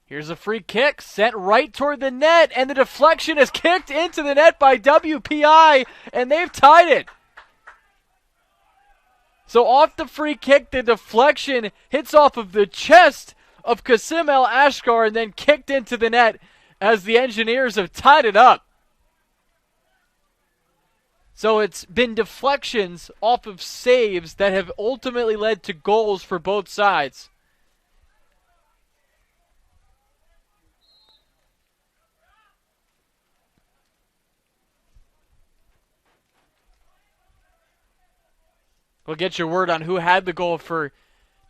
Here's a free kick sent right toward the net, and the deflection is kicked into the net by WPI, and they've tied it. So off the free kick, the deflection hits off of the chest of Qasim El Ashkar and then kicked into the net as the Engineers have tied it up. So it's been deflections off of saves that have ultimately led to goals for both sides. We'll get your word on who had the goal for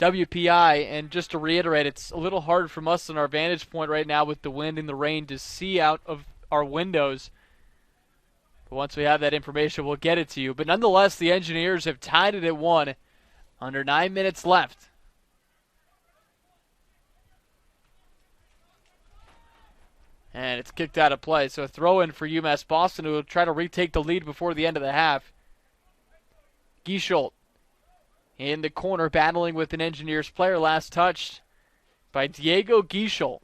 WPI, and just to reiterate, it's a little hard from us in our vantage point right now with the wind and the rain to see out of our windows. But once we have that information, we'll get it to you. But nonetheless, the Engineers have tied it at 1, under 9 minutes left. And it's kicked out of play, so a throw-in for UMass Boston, who will try to retake the lead before the end of the half. Giesholt in the corner, battling with an Engineers player, last touched by Diego Giesholt.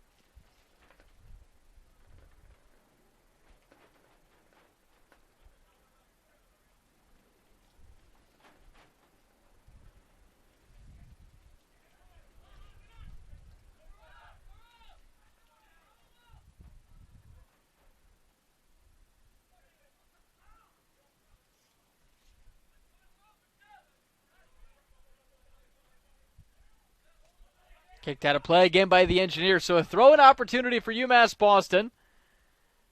Kicked out of play again by the Engineers. So a throw-in opportunity for UMass Boston.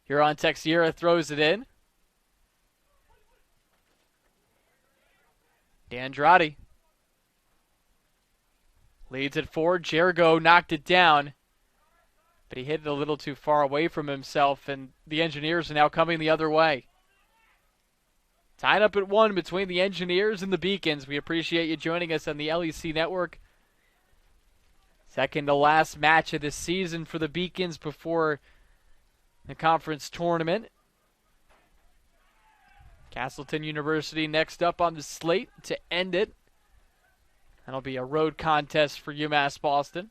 Huron Texiera throws it in. D'Andrade leads it forward. Jergo knocked it down, but he hit it a little too far away from himself, and the Engineers are now coming the other way. Tied up at 1 between the Engineers and the Beacons. We appreciate you joining us on the LEC Network. Second to last match of the season for the Beacons before the conference tournament. Castleton University next up on the slate to end it. That'll be a road contest for UMass Boston.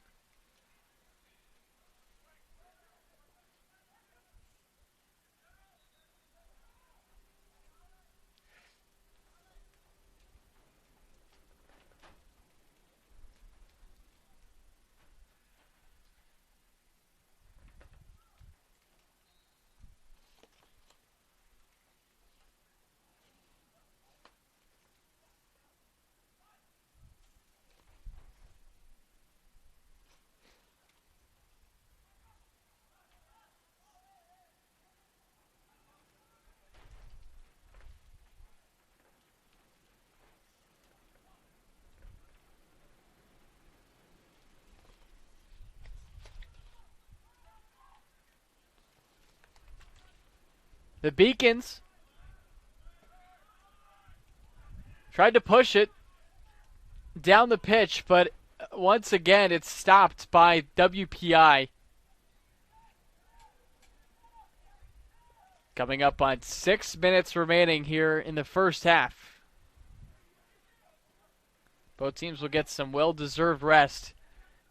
The Beacons tried to push it down the pitch, but once again it's stopped by WPI. Coming up on 6 minutes remaining here in the first half. Both teams will get some well-deserved rest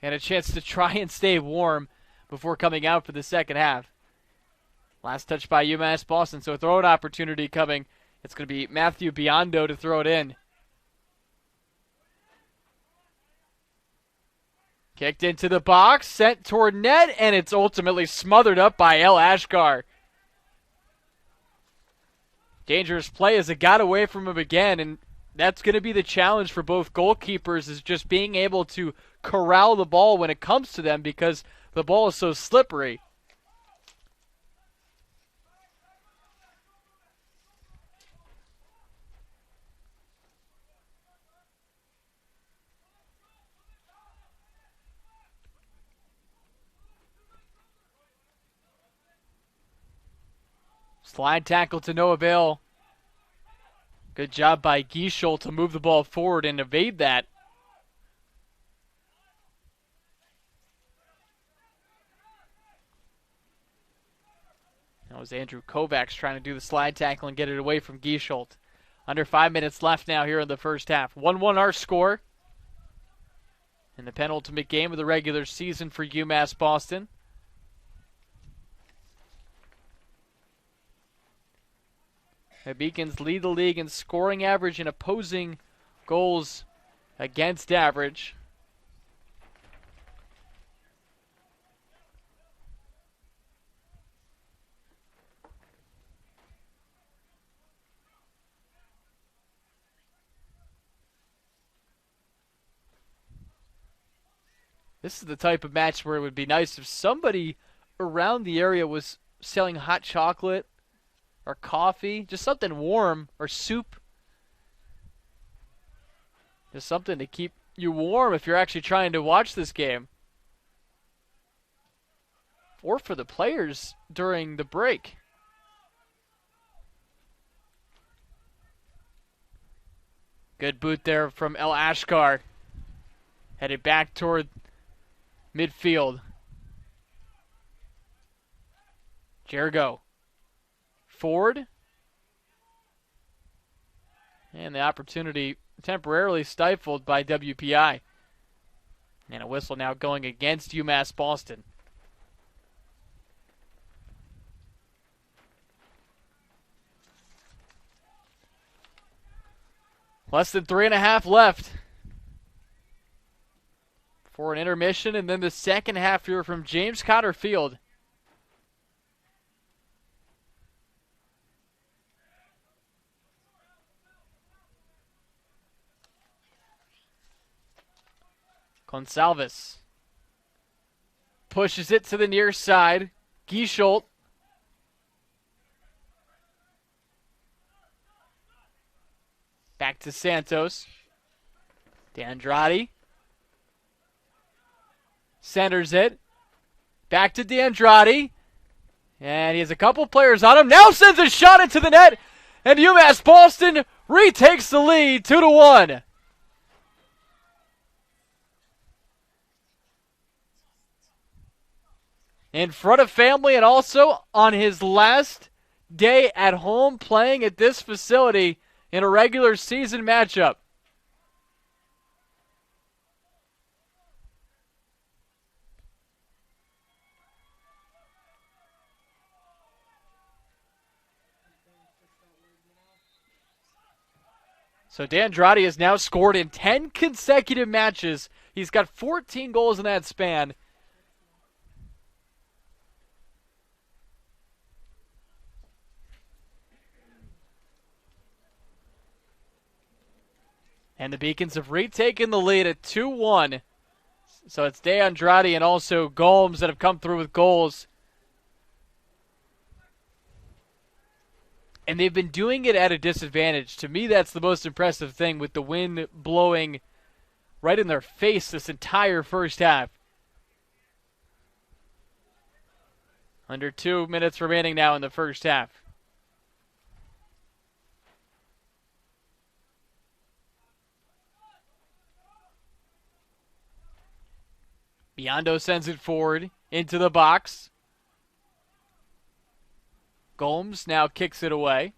and a chance to try and stay warm before coming out for the second half. Last touch by UMass Boston, so a throw-in opportunity coming. It's going to be Matthew Biondo to throw it in. Kicked into the box, sent toward net, and it's ultimately smothered up by El Ashkar. Dangerous play as it got away from him again, and that's going to be the challenge for both goalkeepers, is just being able to corral the ball when it comes to them because the ball is so slippery. Slide tackle to no avail. Good job by Gieshel to move the ball forward and evade that. That was Andrew Kovacs trying to do the slide tackle and get it away from Gieshel. Under 5 minutes left now here in the first half. 1-1 our score in the penultimate game of the regular season for UMass Boston. The Beacons lead the league in scoring average and opposing goals against average. This is the type of match where it would be nice if somebody around the area was selling hot chocolate or coffee, just something warm, or soup. Just something to keep you warm if you're actually trying to watch this game. Or for the players during the break. Good boot there from El Ashkar. Headed back toward midfield. Jergo. Ford. And the opportunity temporarily stifled by WPI. And a whistle now going against UMass Boston. Less than 3.5 left for an intermission, and then the second half here from James Cotter Field. Gonsalves pushes it to the near side. Gieshel. Back to Santos. D'Andrade. Centers it. Back to D'Andrade. And he has a couple players on him. Now sends a shot into the net. And UMass Boston retakes the lead 2-1. In front of family and also on his last day at home playing at this facility in a regular season matchup. So D'Andrade has now scored in 10 consecutive matches. He's got 14 goals in that span. And the Beacons have retaken the lead at 2-1. So it's D'Andrade and also Gomes that have come through with goals. And they've been doing it at a disadvantage. To me, that's the most impressive thing, with the wind blowing right in their face this entire first half. Under 2 minutes remaining now in the first half. Biondo sends it forward into the box. Gomes now kicks it away.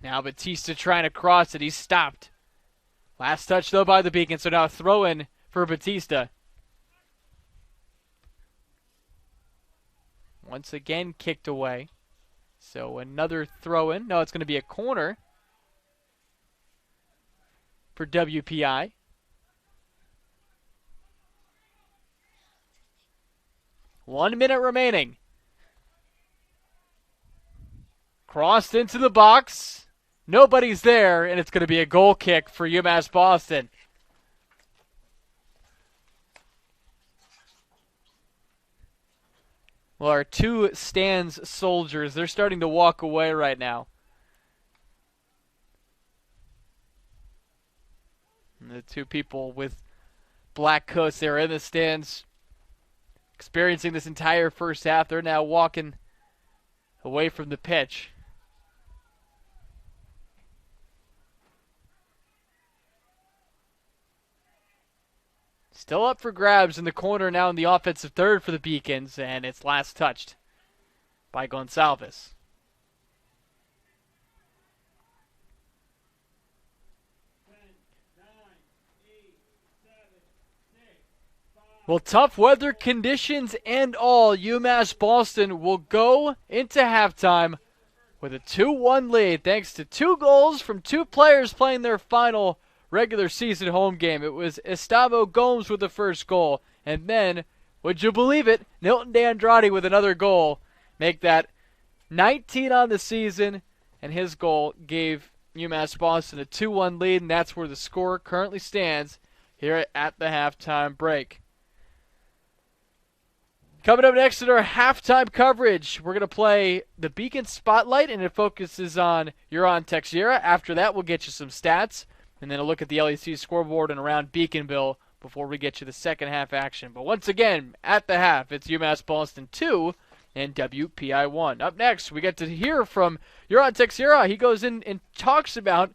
Now Batista trying to cross it. He's stopped. Last touch, though, by the Beacon. So now throw in for Batista. Once again kicked away. So another throw in. No, it's going to be a corner for WPI. 1 minute remaining. Crossed into the box. Nobody's there, and it's going to be a goal kick for UMass Boston. Well, our two stands soldiers, they're starting to walk away right now. And the two people with black coats, they're in the stands experiencing this entire first half. They're now walking away from the pitch. Still up for grabs in the corner now in the offensive third for the Beacons, and it's last touched by Gonçalves. Well, tough weather conditions and all, UMass Boston will go into halftime with a 2-1 lead thanks to 2 goals from 2 players playing their final regular season home game. It was Estavo Gomes with the first goal, and then, would you believe it, Nilton D'Andrade with another goal. Make that 19 on the season, and his goal gave UMass Boston a 2-1 lead, and that's where the score currently stands here at the halftime break. Coming up next in our halftime coverage, we're going to play the Beacon Spotlight, and it focuses on Huron-Texeira. After that, we'll get you some stats, and then a look at the LEC scoreboard and around Beaconville before we get you the second half action. But once again, at the half, it's UMass Boston 2 and WPI 1. Up next, we get to hear from Huron-Texeira. He goes in and talks about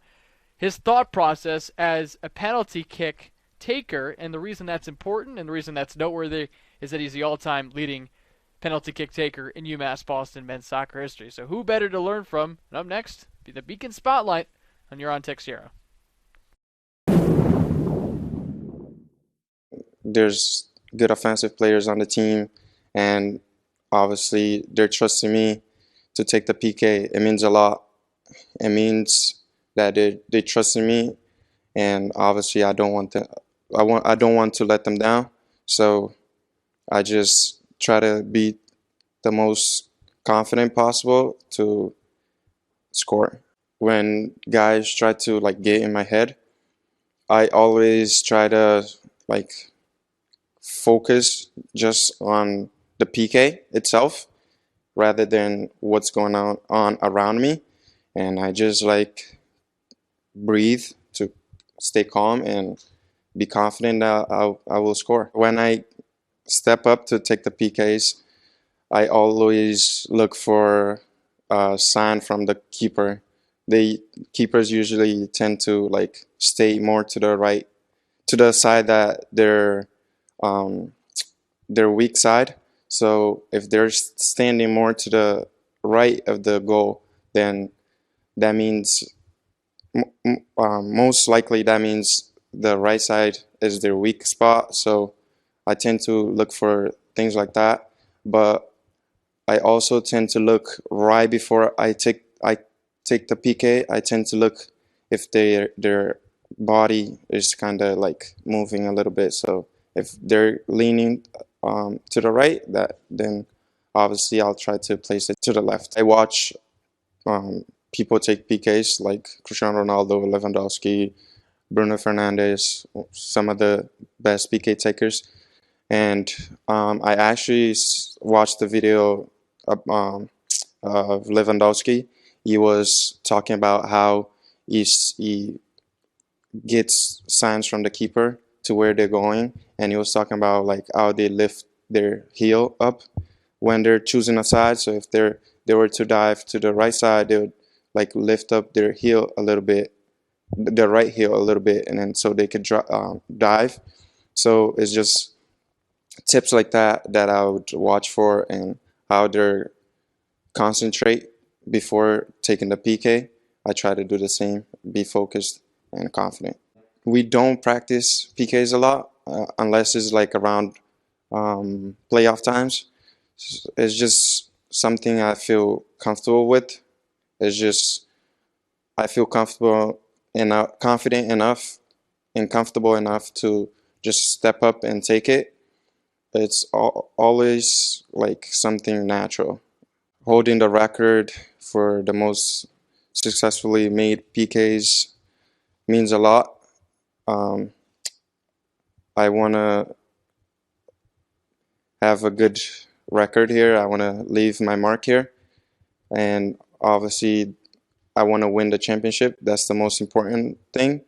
his thought process as a penalty kick taker, and the reason that's important and the reason that's noteworthy is that he's the all-time leading penalty kick taker in UMass Boston men's soccer history. So who better to learn from? And up next, be the Beacon Spotlight on Huron-Texeira. There's good offensive players on the team, and obviously they're trusting me to take the PK. It means a lot. It means that they trusting me, and obviously I don't want to let them down. So I just try to be the most confident possible to score. When guys try to get in my head, I always try to focus just on the PK itself rather than what's going on around me, and I just breathe to stay calm and be confident that I will score. When I step up to take the PKs, I always look for a sign from the keeper. The keepers usually tend to stay more to the right, to the side that their weak side. So if they're standing more to the right of the goal, then that means most likely that means the right side is their weak spot, so I tend to look for things like that. But I also tend to look right before I take the PK. I tend to look if their body is kind of like moving a little bit. So if they're leaning to the right, then obviously I'll try to place it to the left. I watch people take PKs like Cristiano Ronaldo, Lewandowski, Bruno Fernandes, some of the best PK takers. And I actually watched the video of Lewandowski. He was talking about how he gets signs from the keeper to where they're going, and he was talking about like how they lift their heel up when they're choosing a side. So if they were to dive to the right side, they would like lift up their heel a little bit, their right heel a little bit, and then so they could dive. So it's just tips like that I would watch for, and how they're concentrate before taking the PK. I try to do the same, be focused and confident. We don't practice PKs a lot unless it's like around playoff times. It's just something I feel comfortable with. It's just I feel comfortable and confident enough and comfortable enough to just step up and take it. It's always like something natural. Holding the record for the most successfully made PKs means a lot. Um, I want to have a good record here. I want to leave my mark here. And obviously, I want to win the championship. That's the most important thing.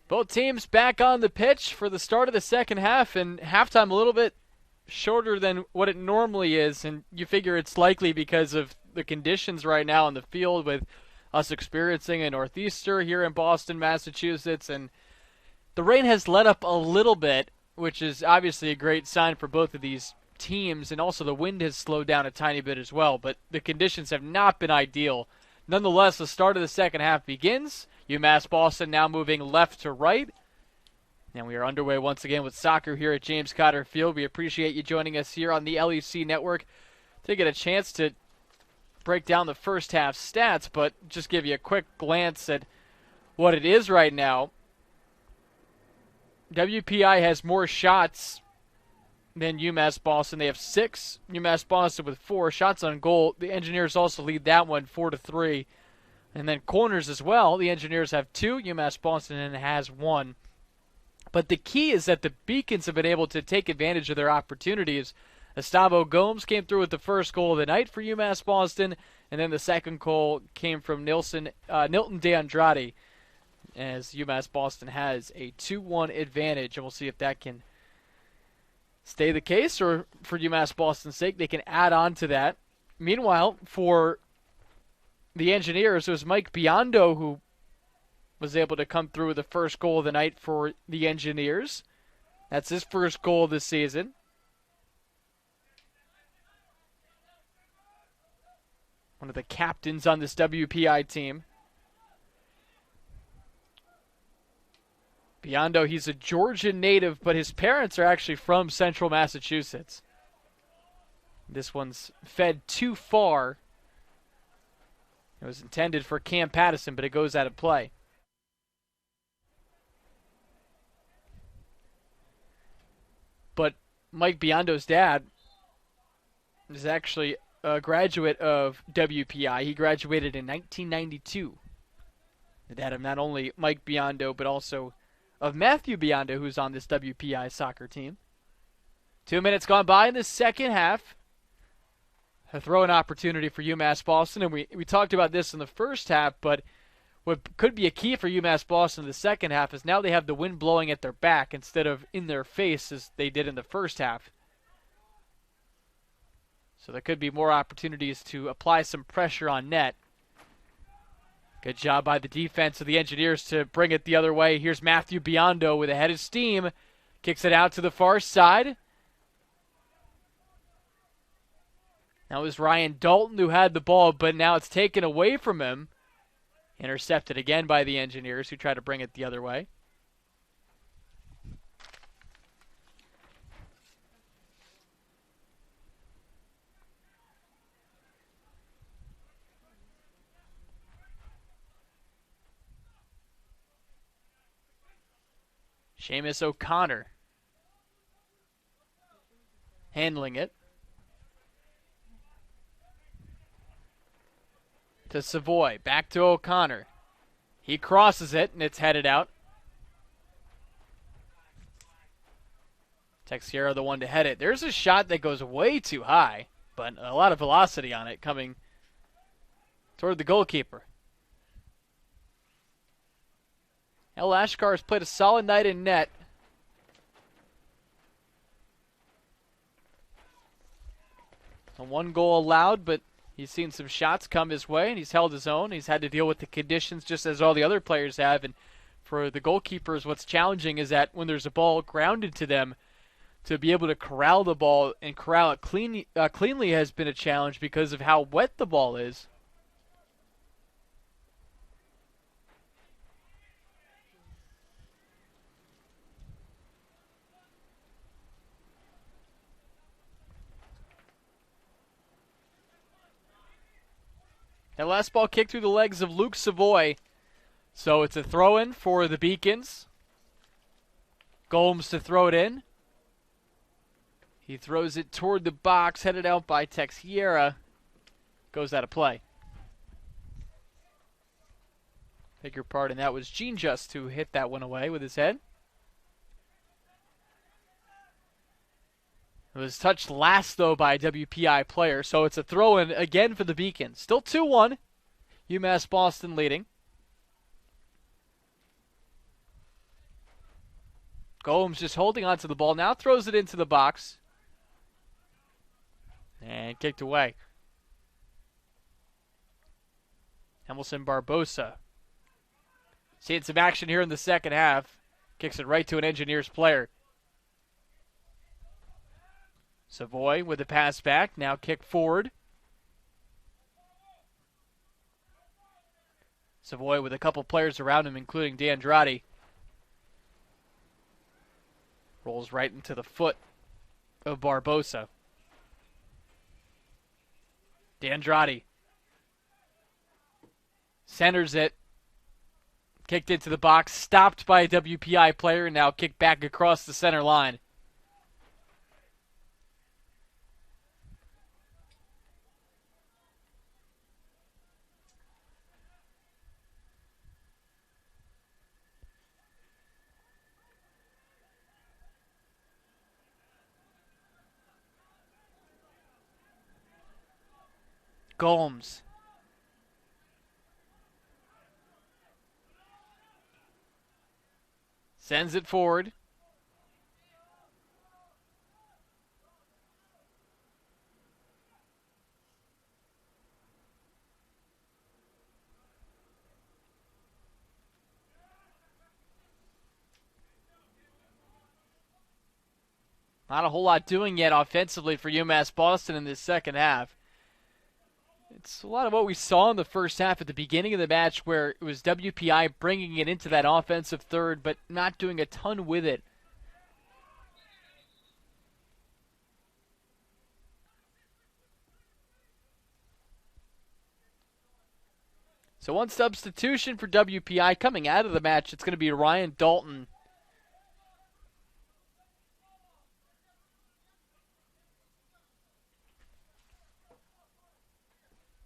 Both teams back on the pitch for the start of the second half, and halftime a little bit shorter than what it normally is, and you figure it's likely because of the conditions right now on the field with us experiencing a northeaster here in Boston, Massachusetts, and the rain has let up a little bit, which is obviously a great sign for both of these teams, and also the wind has slowed down a tiny bit as well, but the conditions have not been ideal. Nonetheless, the start of the second half begins. UMass Boston now moving left to right. And we are underway once again with soccer here at James Cotter Field. We appreciate you joining us here on the LEC Network to get a chance to break down the first half stats, but just give you a quick glance at what it is right now. WPI has more shots than UMass Boston. They have 6. UMass Boston with 4 shots on goal. The Engineers also lead that one 4-3. And then corners as well. The Engineers have 2. UMass Boston has 1. But the key is that the Beacons have been able to take advantage of their opportunities. Gustavo Gomes came through with the first goal of the night for UMass Boston, and then the second goal came from Nilton De Andrade, as UMass Boston has a 2-1 advantage, and we'll see if that can stay the case, or for UMass Boston's sake, they can add on to that. Meanwhile, for the Engineers, it was Mike Biondo who was able to come through with the first goal of the night for the Engineers. That's his first goal of the season. One of the captains on this WPI team. Biondo, he's a Georgian native, but his parents are actually from central Massachusetts. This one's fed too far. It was intended for Cam Pattison, but it goes out of play. But Mike Biondo's dad is actually a graduate of WPI. He graduated in 1992. The dad of not only Mike Biondo, but also of Matthew Biondo, who's on this WPI soccer team. 2 minutes gone by in the second half. A throw-in opportunity for UMass Boston, and we talked about this in the first half, but what could be a key for UMass Boston in the second half is now they have the wind blowing at their back instead of in their face as they did in the first half. So there could be more opportunities to apply some pressure on net. Good job by the defense of the Engineers to bring it the other way. Here's Matthew Biondo with a head of steam. Kicks it out to the far side. That was Ryan Dalton who had the ball, but now it's taken away from him. Intercepted again by the Engineers, who try to bring it the other way. Seamus O'Connor handling it. To Savoy, back to O'Connor. He crosses it, and it's headed out. Texiera the one to head it. There's a shot that goes way too high, but a lot of velocity on it coming toward the goalkeeper. El Ashkar has played a solid night in net. So 1 goal allowed, but he's seen some shots come his way, and he's held his own. He's had to deal with the conditions just as all the other players have. And for the goalkeepers, what's challenging is that when there's a ball grounded to them, to be able to corral the ball and corral it cleanly has been a challenge because of how wet the ball is. That last ball kicked through the legs of Luke Savoy. So it's a throw-in for the Beacons. Gomes to throw it in. He throws it toward the box, headed out by Texiera. Goes out of play. Beg your pardon, that was Gene Just who hit that one away with his head. It was touched last, though, by a WPI player, so it's a throw-in again for the Beacons. Still 2-1. UMass Boston leading. Gomes just holding onto the ball. Now throws it into the box. And kicked away. Emerson Barbosa. Seeing some action here in the second half. Kicks it right to an Engineers player. Savoy with the pass back. Now kick forward. Savoy with a couple players around him, including D'Andrade. Rolls right into the foot of Barbosa. D'Andrade centers it. Kicked into the box. Stopped by a WPI player. And now kicked back across the center line. Gomes. Sends it forward. Not a whole lot doing yet offensively for UMass Boston in this second half. It's a lot of what we saw in the first half at the beginning of the match, where it was WPI bringing it into that offensive third, but not doing a ton with it. So one substitution for WPI coming out of the match. It's going to be Ryan Dalton.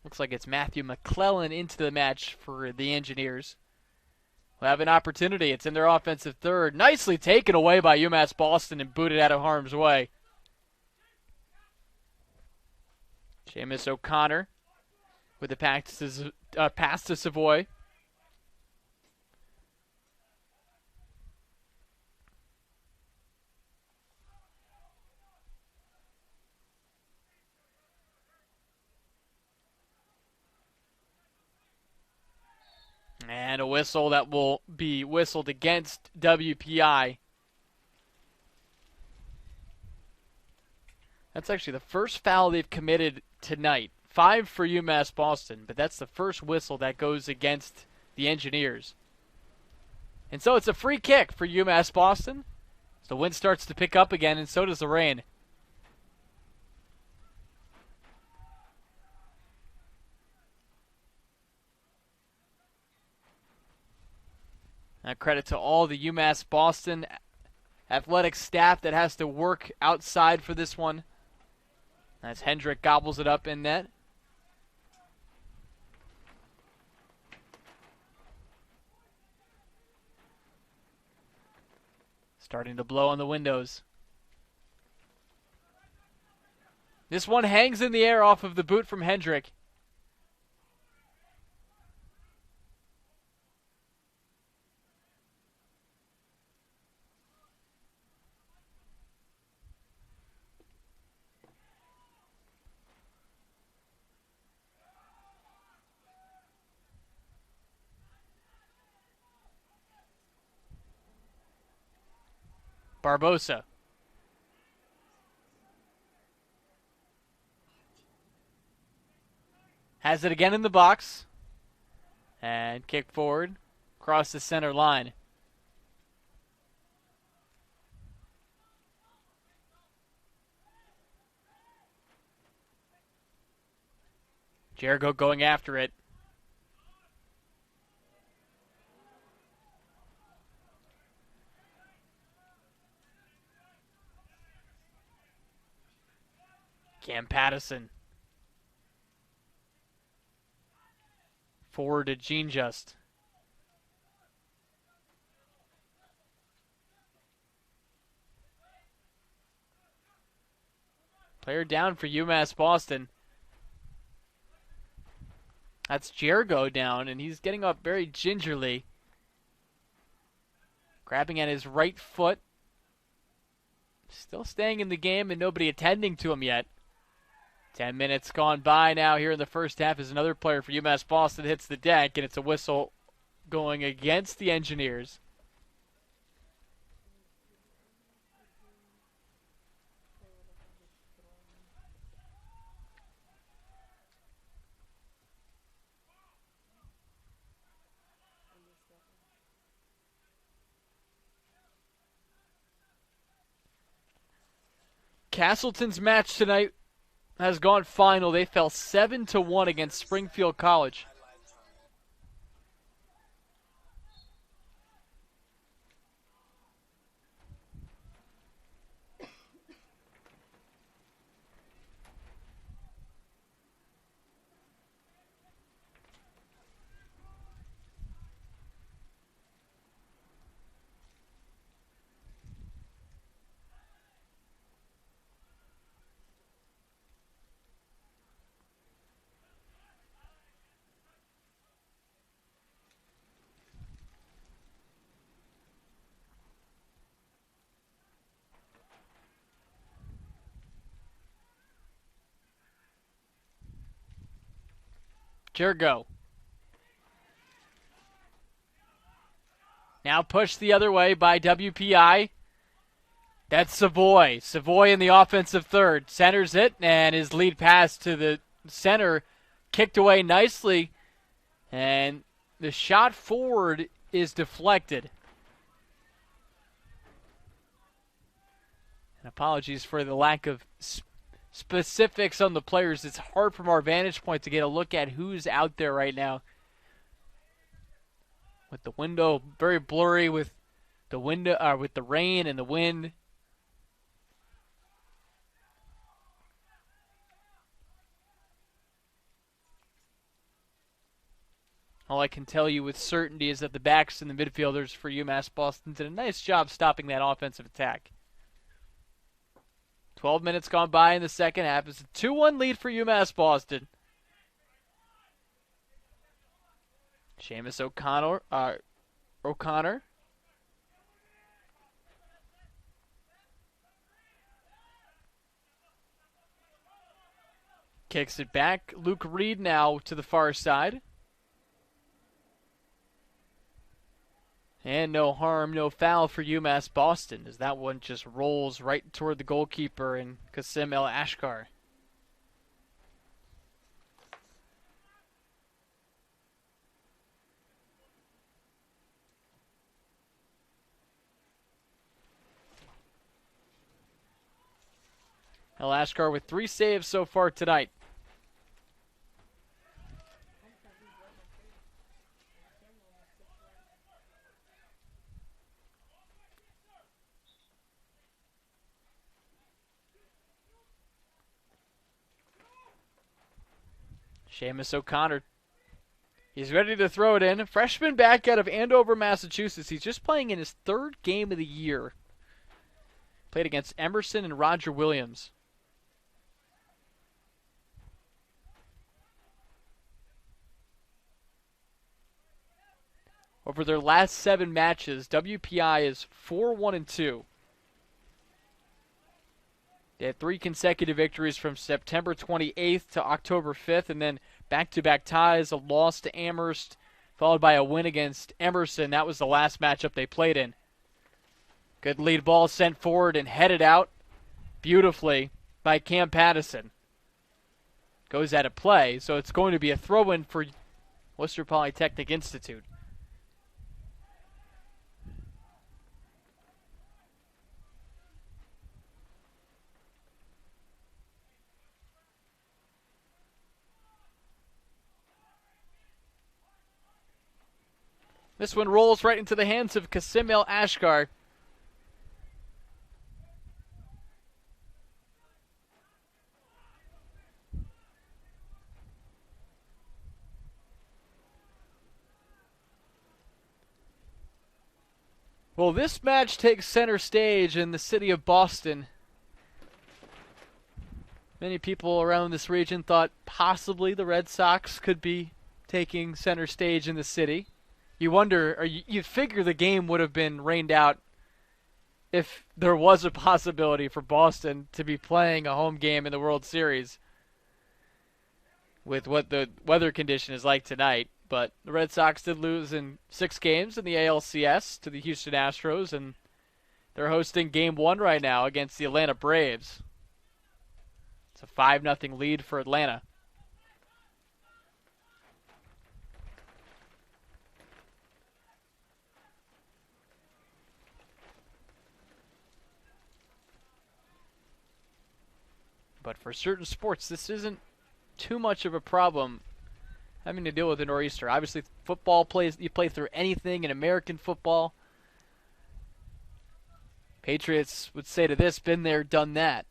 Looks like it's Matthew McClellan into the match for the Engineers. We'll have an opportunity. It's in their offensive third. Nicely taken away by UMass Boston and booted out of harm's way. Seamus O'Connor with the pass to Savoy. And a whistle that will be whistled against WPI. That's actually the first foul they've committed tonight. 5 for UMass Boston, but that's the first whistle that goes against the Engineers. And so it's a free kick for UMass Boston. So the wind starts to pick up again, and so does the rain. Now, credit to all the UMass Boston athletic staff that has to work outside for this one. As Hendrick gobbles it up in net. Starting to blow on the windows. This one hangs in the air off of the boot from Hendrick. Barbosa. Has it again in the box. And kick forward. Across the center line. Jericho going after it. Cam Pattison. Forward to Gene Just. Player down for UMass Boston. That's Jericho down, and he's getting up very gingerly. Grabbing at his right foot. Still staying in the game and nobody attending to him yet. 10 minutes gone by now here in the first half as another player for UMass Boston hits the deck, and it's a whistle going against the Engineers. Castleton's match tonight has gone final. They fell 7-1 against Springfield College. Jergo. Now pushed the other way by WPI. That's Savoy. Savoy in the offensive third. Centers it, and his lead pass to the center kicked away nicely. And the shot forward is deflected. And apologies for the lack of specifics on the players. It's hard from our vantage point to get a look at who's out there right now. With the window very blurry with the window with the rain and the wind. All I can tell you with certainty is that the backs and the midfielders for UMass Boston did a nice job stopping that offensive attack. 12 minutes gone by in the second half. It's a 2-1 lead for UMass Boston. Seamus O'Connor. Kicks it back. Luke Reed now to the far side. And no harm, no foul for UMass Boston, as that one just rolls right toward the goalkeeper and Qasim El Ashkar. El Ashkar with 3 saves so far tonight. Seamus O'Connor. He's ready to throw it in. Freshman back out of Andover, Massachusetts. He's just playing in his 3rd game of the year. Played against Emerson and Roger Williams. Over their last 7 matches, WPI is 4-1-2. They had 3 consecutive victories from September 28th to October 5th, and then back-to-back ties, a loss to Amherst, followed by a win against Emerson. That was the last matchup they played in. Good lead ball sent forward and headed out beautifully by Cam Pattison. Goes out of play, so it's going to be a throw-in for Worcester Polytechnic Institute. This one rolls right into the hands of Qasim El Ashkar. Well, this match takes center stage in the city of Boston. Many people around this region thought possibly the Red Sox could be taking center stage in the city. You wonder, or you figure the game would have been rained out if there was a possibility for Boston to be playing a home game in the World Series with what the weather condition is like tonight. But the Red Sox did lose in 6 games in the ALCS to the Houston Astros, and they're hosting Game 1 right now against the Atlanta Braves. It's a 5-0 lead for Atlanta. But for certain sports, this isn't too much of a problem having to deal with a nor'easter. Obviously, football you play through anything in American football. Patriots would say to this, been there, done that.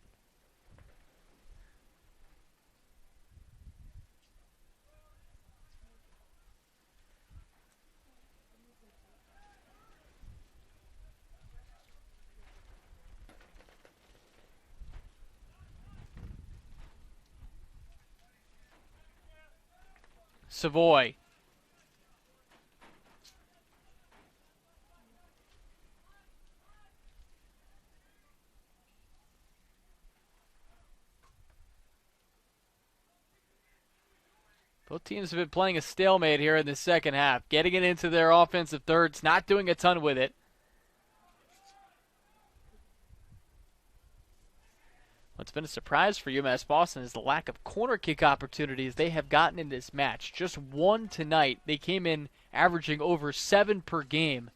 Savoy. Both teams have been playing a stalemate here in the second half, getting it into their offensive thirds, not doing a ton with it. What's been a surprise for UMass Boston is the lack of corner kick opportunities they have gotten in this match. Just 1 tonight. They came in averaging over 7 per game.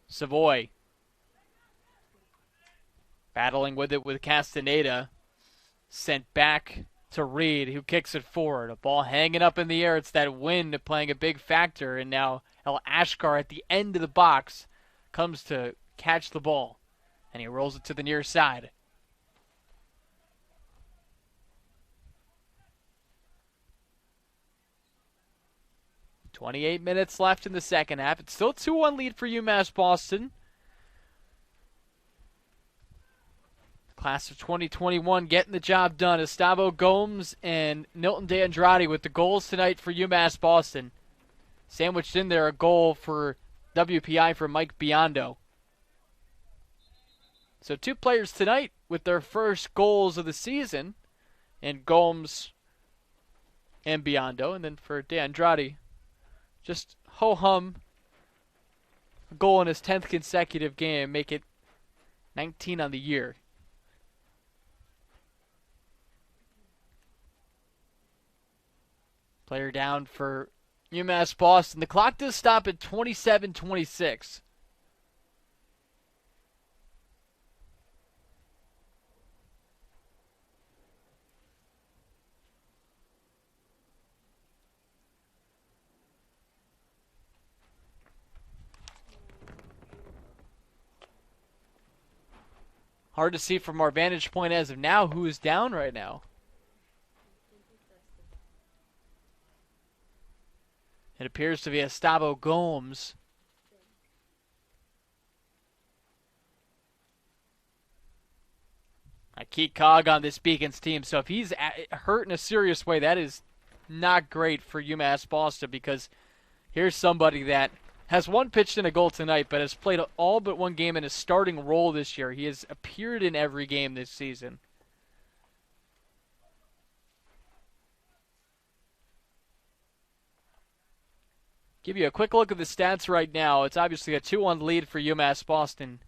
Savoy battling with it with Castaneda. Sent back to Reed, who kicks it forward. A ball hanging up in the air. It's that wind playing a big factor. And now El Ashkar at the end of the box comes to catch the ball. And he rolls it to the near side. .28 minutes left in the second half. It's still 2-1 lead for UMass Boston. Class of 2021 getting the job done. Estavo Gomes and Nilton De Andrade with the goals tonight for UMass Boston. Sandwiched in there a goal for WPI for Mike Biondo. So 2 players tonight with their first goals of the season. And Gomes and Biondo. And then for De Andrade, just ho-hum. A goal in his 10th consecutive game. Make it 19 on the year. Player down for UMass Boston. The clock does stop at 27-26. Hard to see from our vantage point as of now who is down right now. It appears to be Estavo Gomes. A key cog on this Beacons team. So if he's hurt in a serious way, that is not great for UMass Boston, because here's somebody that has pitched in a goal tonight, but has played all but one game in a starting role this year. He has appeared in every game this season. Give you a quick look at the stats right now. It's obviously a 2-1 lead for UMass Boston.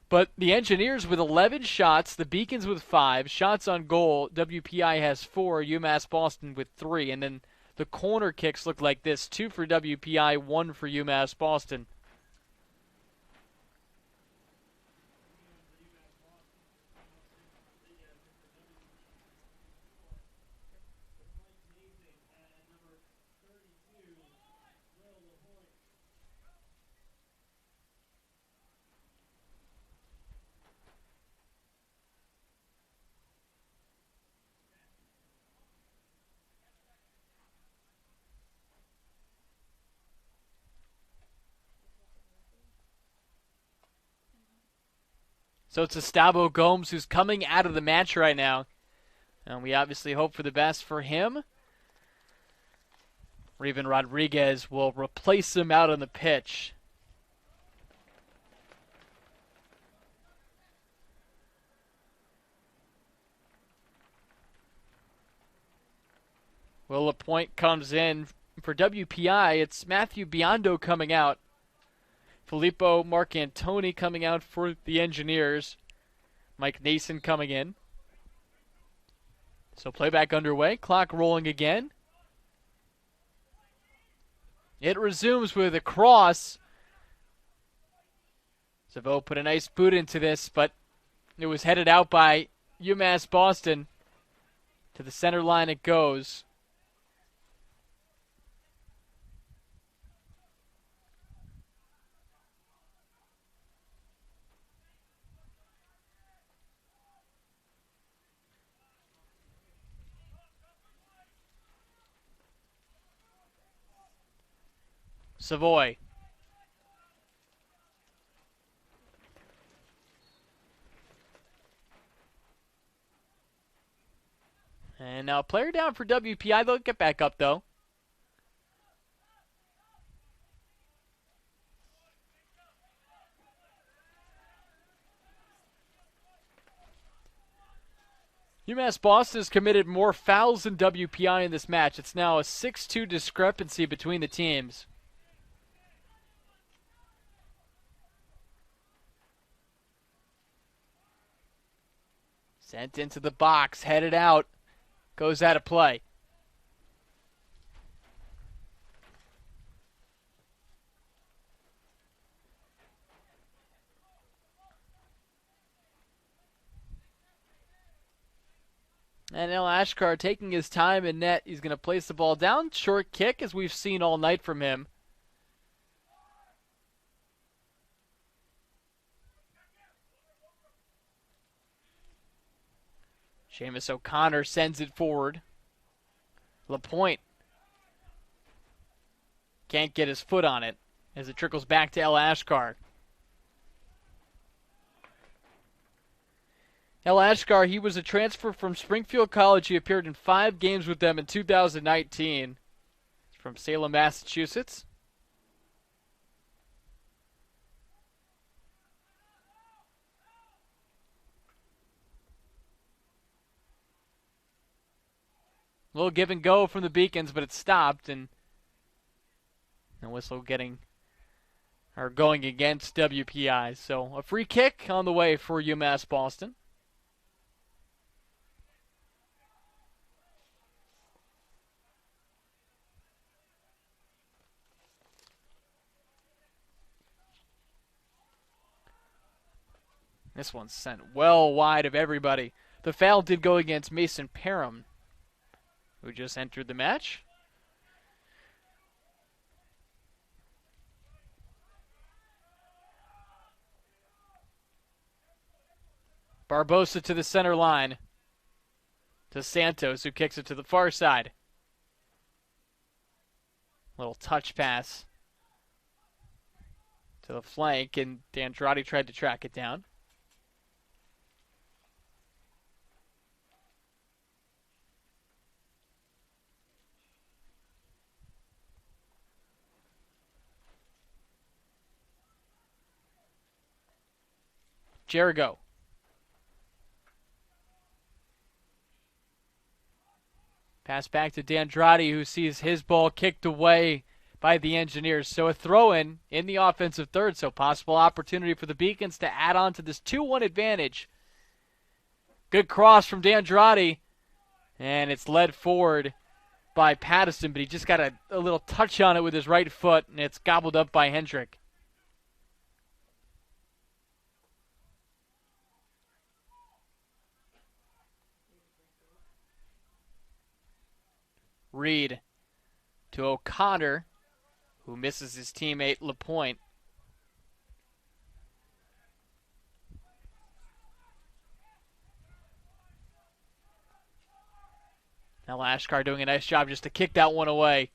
But the Engineers with 11 shots, the Beacons with 5. Shots on goal, WPI has 4, UMass Boston with 3. And then the corner kicks look like this: 2 for WPI, 1 for UMass Boston. So it's Estavo Gomes who's coming out of the match right now. And we obviously hope for the best for him. or even Rodriguez will replace him out on the pitch. Will Lapointe comes in for WPI. It's Matthew Biondo coming out. Filippo Marcantoni coming out for the Engineers. Mike Nason coming in. So playback underway. Clock rolling again. It resumes with a cross. Savo put a nice boot into this, but it was headed out by UMass Boston. To the center line it goes. Savoy. And now player down for WPI. They'll get back up, though. UMass Boston has committed more fouls than WPI in this match. It's now a 6-2 discrepancy between the teams. Sent into the box, headed out, goes out of play. And El Ashkar taking his time in net. He's going to place the ball down. Short kick, as we've seen all night from him. Seamus O'Connor sends it forward. Lapointe can't get his foot on it as it trickles back to El Ashkar. El Ashkar, he was a transfer from Springfield College. He appeared in 5 games with them in 2019. He's from Salem, Massachusetts. A little give and go from the Beacons, but it stopped, and the whistle going against WPI. So a free kick on the way for UMass Boston. This one's sent well wide of everybody. The foul did go against Mason Parham, who just entered the match. Barbosa to the center line. To Santos, who kicks it to the far side. Little touch pass to the flank, and D'Andrade tried to track it down. Jerigo. Pass back to D'Andrade, who sees his ball kicked away by the Engineers. So a throw-in in the offensive third. So possible opportunity for the Beacons to add on to this 2-1 advantage. Good cross from D'Andrade. And it's led forward by Patterson, but he just got a little touch on it with his right foot, and it's gobbled up by Hendrick. Reed to O'Connor, who misses his teammate Lapointe. Now Ashkar doing a nice job just to kick that one away.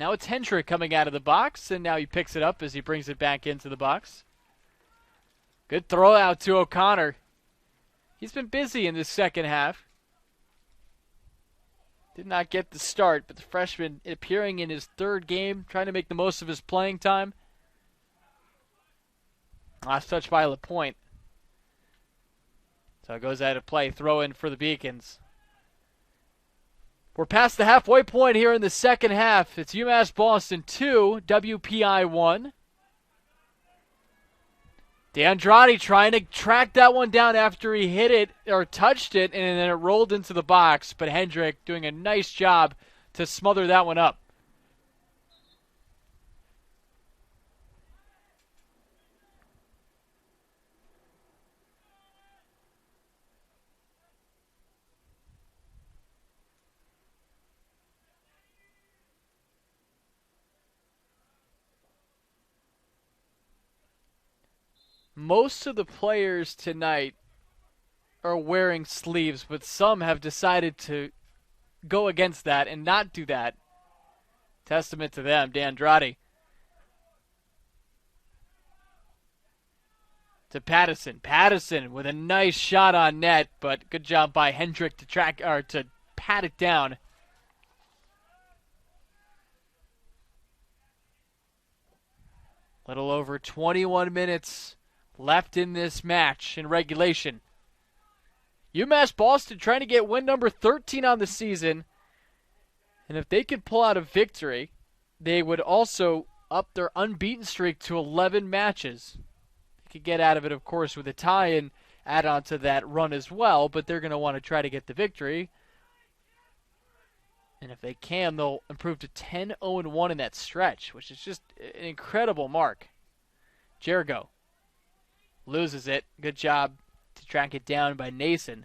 Now it's Hendrick coming out of the box, and now he picks it up as he brings it back into the box. Good throw out to O'Connor. He's been busy in this second half. Did not get the start, but the freshman appearing in his third game, trying to make the most of his playing time. Last touch by LaPointe. So it goes out of play. Throw in for the Beacons. We're past the halfway point here in the second half. It's UMass Boston 2, WPI 1. DeAndrade trying to track that one down after he hit it or touched it, and then it rolled into the box. But Hendrick doing a nice job to smother that one up. Most of the players tonight are wearing sleeves, but some have decided to go against that and not do that. Testament to them, DeAndrade. To Pattison. Pattison with a nice shot on net, but good job by Hendrick to pat it down. Little over 21 minutes left in this match in regulation. UMass Boston trying to get win number 13 on the season. And if they could pull out a victory, they would also up their unbeaten streak to 11 matches. They could get out of it, of course, with a tie and add on to that run as well, but they're going to want to try to get the victory. And if they can, they'll improve to 10-0-1 in that stretch, which is just an incredible mark. Jericho loses it. Good job to track it down by Nason.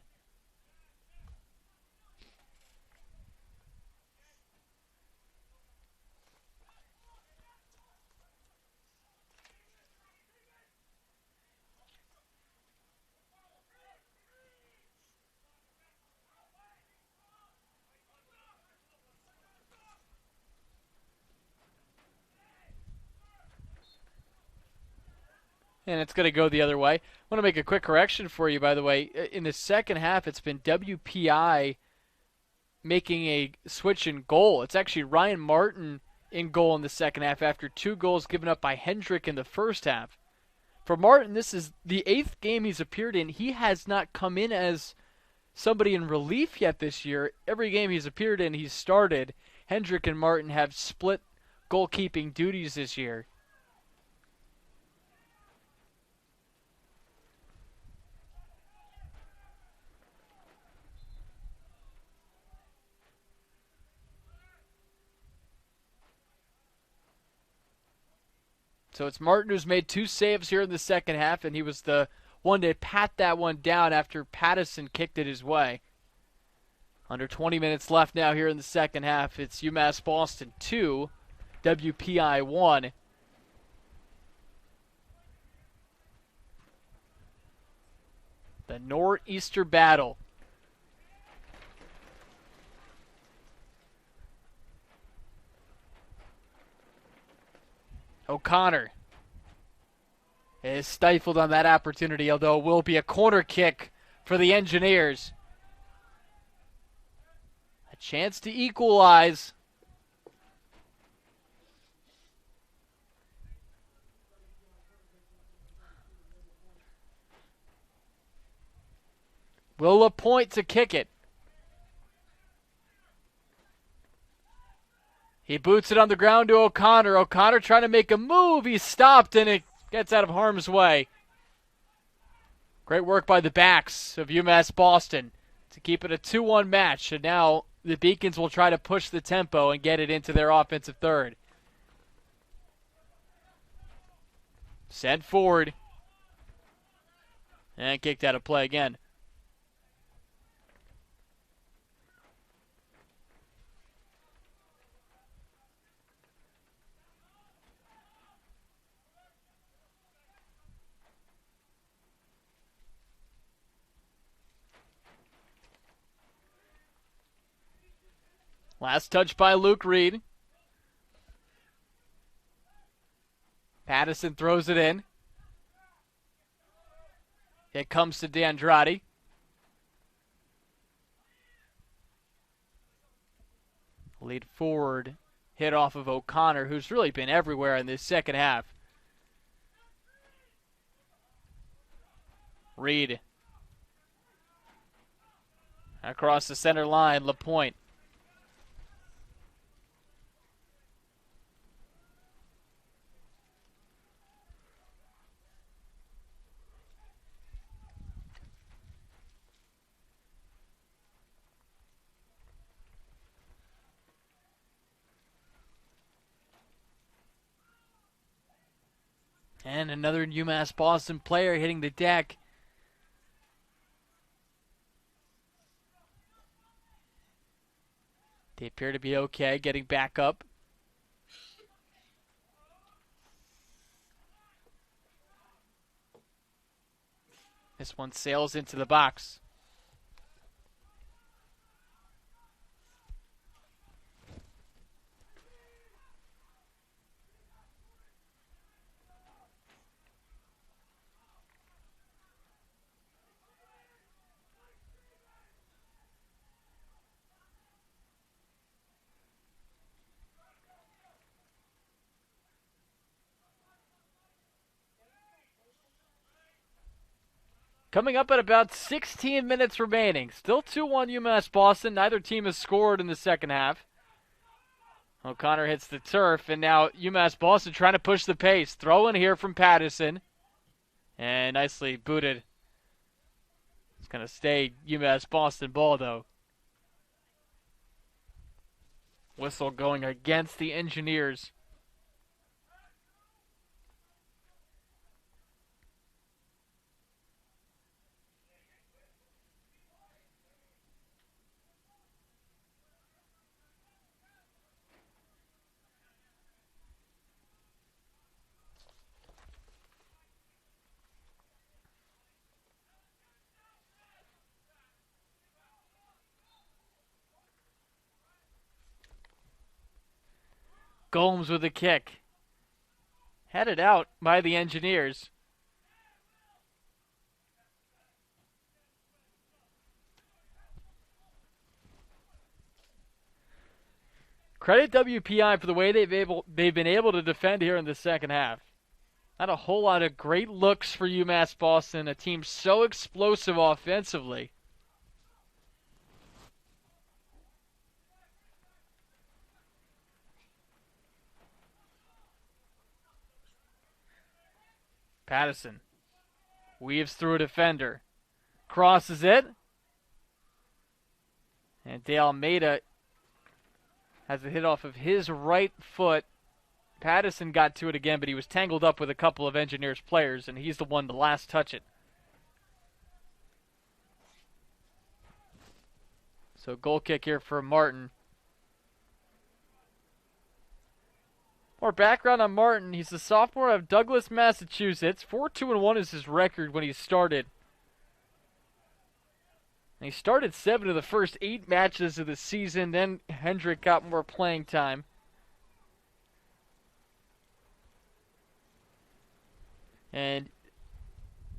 And it's going to go the other way. I want to make a quick correction for you, by the way. In the second half, it's been WPI making a switch in goal. It's actually Ryan Martin in goal in the second half after 2 goals given up by Hendrick in the first half. For Martin, this is the 8th game he's appeared in. He has not come in as somebody in relief yet this year. Every game he's appeared in, he's started. Hendrick and Martin have split goalkeeping duties this year. So it's Martin who's made 2 saves here in the second half, and he was the one to pat that one down after Pattison kicked it his way. Under 20 minutes left now here in the second half. It's UMass Boston 2, WPI 1. The Northeaster Battle. O'Connor is stifled on that opportunity, although it will be a corner kick for the Engineers. A chance to equalize. Will LaPointe to kick it. He boots it on the ground to O'Connor. O'Connor trying to make a move. He's stopped, and it gets out of harm's way. Great work by the backs of UMass Boston to keep it a 2-1 match. And now the Beacons will try to push the tempo and get it into their offensive third. Sent forward. And kicked out of play again. Last touch by Luke Reed. Patterson throws it in. It comes to D'Andrade. Lead forward, hit off of O'Connor, who's really been everywhere in this second half. Reed. Across the center line, LaPointe. And another UMass Boston player hitting the deck. They appear to be okay, getting back up. This one sails into the box. Coming up at about 16 minutes remaining. Still 2-1 UMass Boston. Neither team has scored in the second half. O'Connor hits the turf, and now UMass Boston trying to push the pace. Throw in here from Patterson. And nicely booted. It's going to stay UMass Boston ball, though. Whistle going against the Engineers. Gomes with a kick. Headed out by the Engineers. Credit WPI for the way they've been able to defend here in the second half. Not a whole lot of great looks for UMass Boston, a team so explosive offensively. Patterson weaves through a defender. Crosses it. And De Almeida has a hit off of his right foot. Patterson got to it again, but he was tangled up with a couple of Engineers players, and he's the one to last touch it. So goal kick here for Martin. More background on Martin. He's a sophomore out of Douglas, Massachusetts. 4-2-1 is his record when he started. And he started 7 of the first 8 matches of the season. Then Hendrick got more playing time. And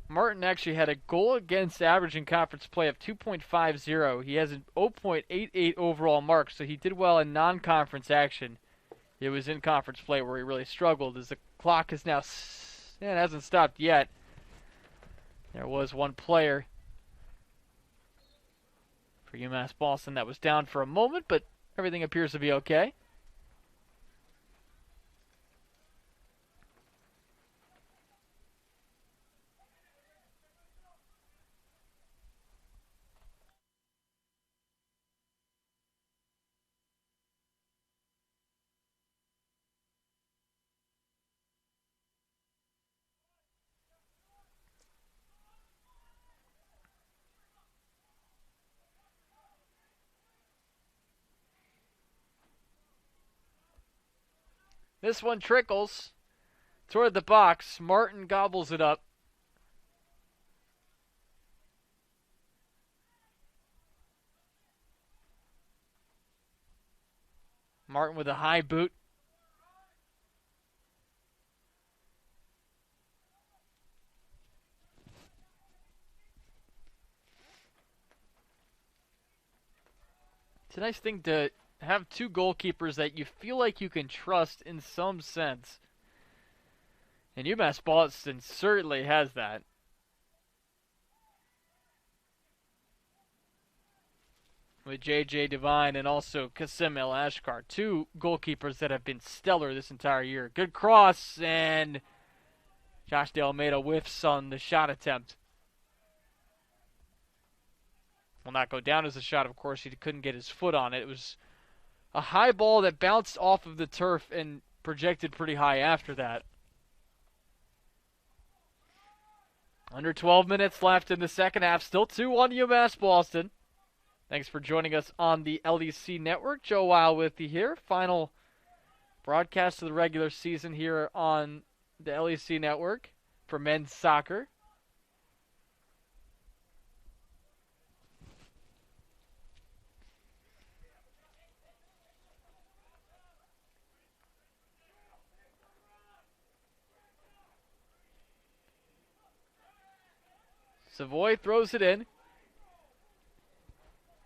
Martin actually had a goal against average in conference play of 2.50. He has an 0.88 overall mark, so he did well in non-conference action. It was in conference play where he really struggled, as the clock is now, it hasn't stopped yet. There was one player for UMass Boston that was down for a moment, but everything appears to be okay. This one trickles toward the box. Martin gobbles it up. Martin with a high boot. a nice thing to have two goalkeepers that you feel like you can trust in some sense. And UMass Boston certainly has that. With J.J. Devine and also Kasim El Ashkar, two goalkeepers that have been stellar this entire year. Good cross, and Josh De Almeida whiffs on the shot attempt. Will not go down as a shot, of course. He couldn't get his foot on it. It was a high ball that bounced off of the turf and projected pretty high after that. Under 12 minutes left in the second half. Still 2-1 UMass Boston. Thanks for joining us on the LEC Network. Joe Weil with you here. Final broadcast of the regular season here on the LEC Network for men's soccer. Savoy throws it in.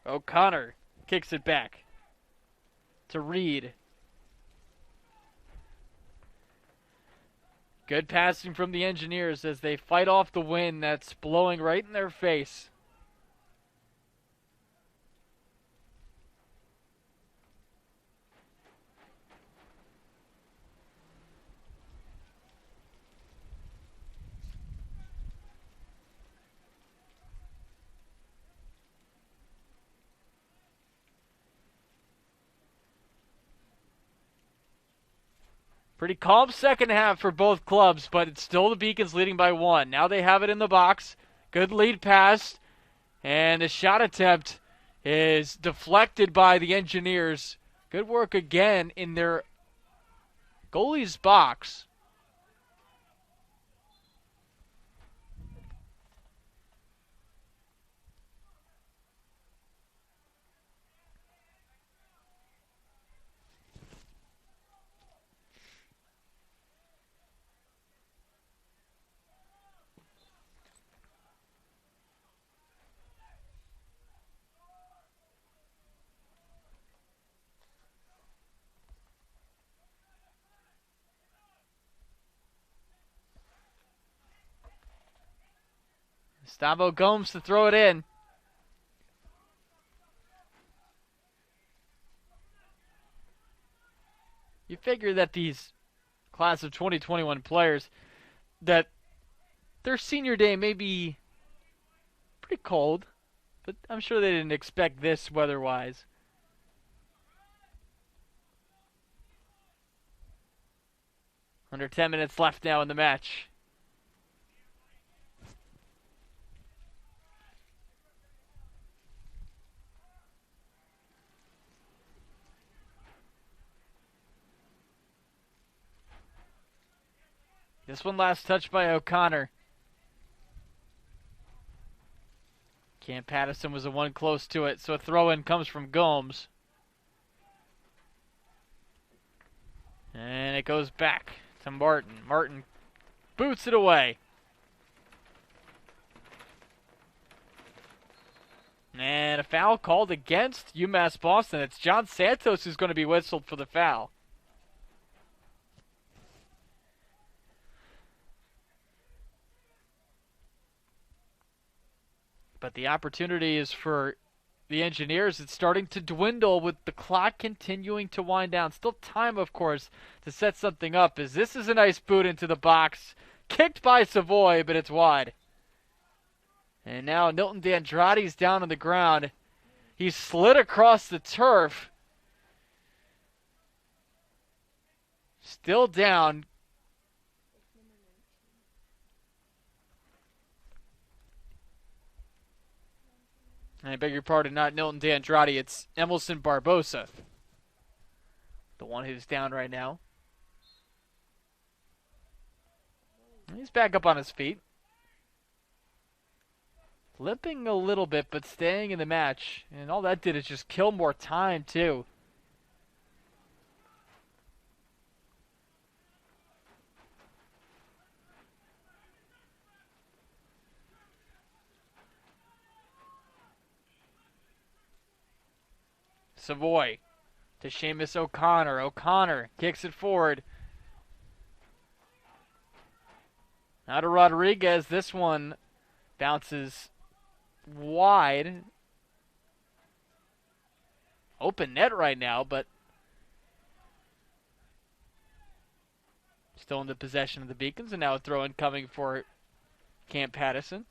O'Connor kicks it back to Reed. Good passing from the Engineers as they fight off the wind that's blowing right in their face. Pretty calm second half for both clubs, but it's still the Beacons leading by 1. Now they have it in the box. Good lead pass. And the shot attempt is deflected by the Engineers. Good work again in their goalie's box. Gustavo Gomes to throw it in. You figure that these class of 2021 players, that their senior day may be pretty cold, but I'm sure they didn't expect this weather-wise. Under 10 minutes left now in the match. This one last touched by O'Connor. Cam Patterson was the one close to it, so a throw-in comes from Gomes. And it goes back to Martin. Martin boots it away. And a foul called against UMass Boston. It's John Santos who's going to be whistled for the foul. But the opportunity is for the Engineers. It's starting to dwindle with the clock continuing to wind down. Still time, of course, to set something up, as this is a nice boot into the box. Kicked by Savoy, but it's wide. And now Nilton D'Andrade's down on the ground. He slid across the turf. Still down. I beg your pardon, not Nilton D'Andrade, it's Emerson Barbosa. The one who's down right now. He's back up on his feet. Limping a little bit, but staying in the match. And all that did is just kill more time, too. Savoy to Seamus O'Connor. O'Connor kicks it forward. Now to Rodriguez. This one bounces wide. Open net right now, but still in the possession of the Beacons. And now a throw-in coming for Camp Pattison.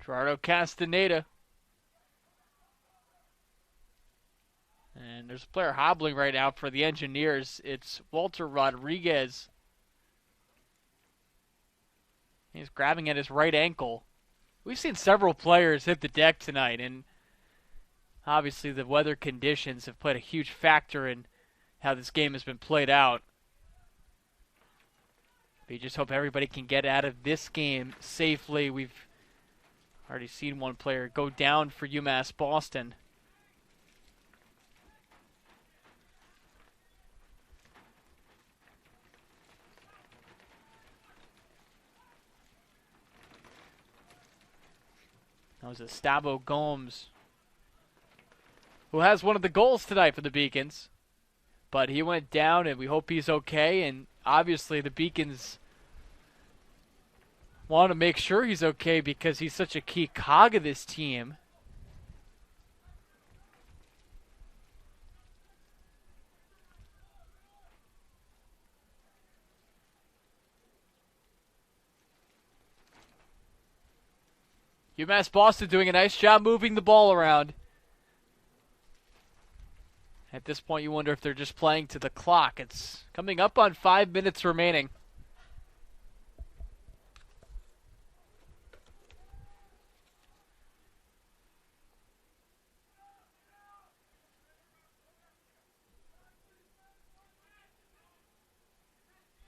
Gerardo Castaneda. And there's a player hobbling right now for the Engineers. It's Walter Rodriguez. He's grabbing at his right ankle. We've seen several players hit the deck tonight, and obviously the weather conditions have played a huge factor in how this game has been played out. But you just hope everybody can get out of this game safely. We've already seen one player go down for UMass Boston. That was Estavo Gomes, who has one of the goals tonight for the Beacons. But he went down, and we hope he's okay. And obviously the Beacons want to make sure he's okay because he's such a key cog of this team. UMass Boston doing a nice job moving the ball around. At this point, you wonder if they're just playing to the clock. It's coming up on 5 minutes remaining.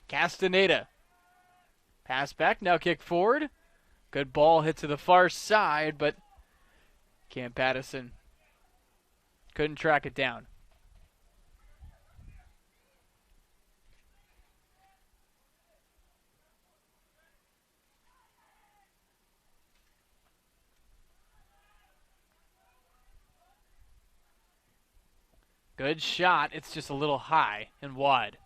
Castaneda. Pass back, now kick forward. Good ball hit to the far side, but Camp Pattison couldn't track it down. Good shot. It's just a little high and wide.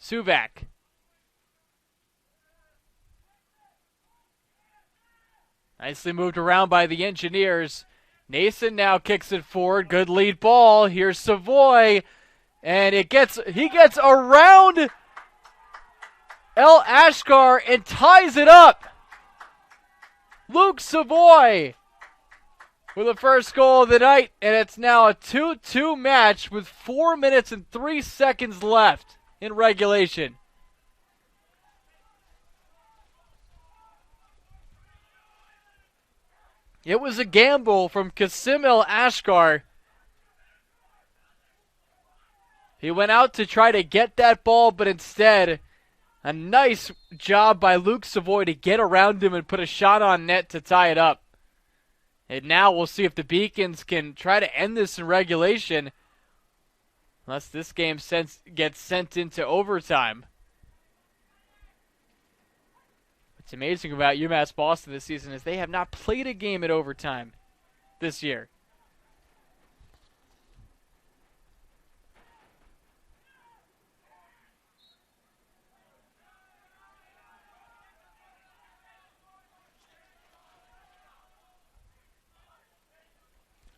Suvak. Nicely moved around by the Engineers. Nason now kicks it forward. Good lead ball. Here's Savoy. And he gets around El Ashkar and ties it up. Luke Savoy with the first goal of the night. And it's now a 2-2 match with 4 minutes and 3 seconds left in regulation. It was a gamble from Kasim El Ashkar. He went out to try to get that ball, but instead, a nice job by Luke Savoy to get around him and put a shot on net to tie it up. And now we'll see if the Beacons can try to end this in regulation, unless this game gets sent into overtime. What's amazing about UMass Boston this season is they have not played a game at overtime this year.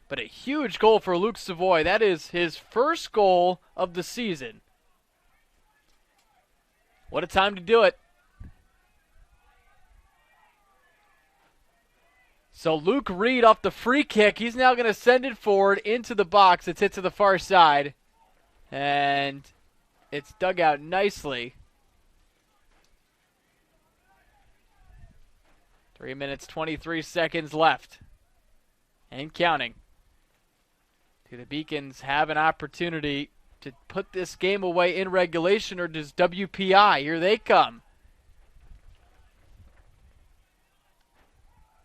But a huge goal for Luke Savoy. That is his first goal of the season. What a time to do it. So Luke Reed off the free kick. He's now going to send it forward into the box. It's hit to the far side. And it's dug out nicely. 3 minutes, 23 seconds left. And counting. Do the Beacons have an opportunity to put this game away in regulation, or does WPI? Here they come.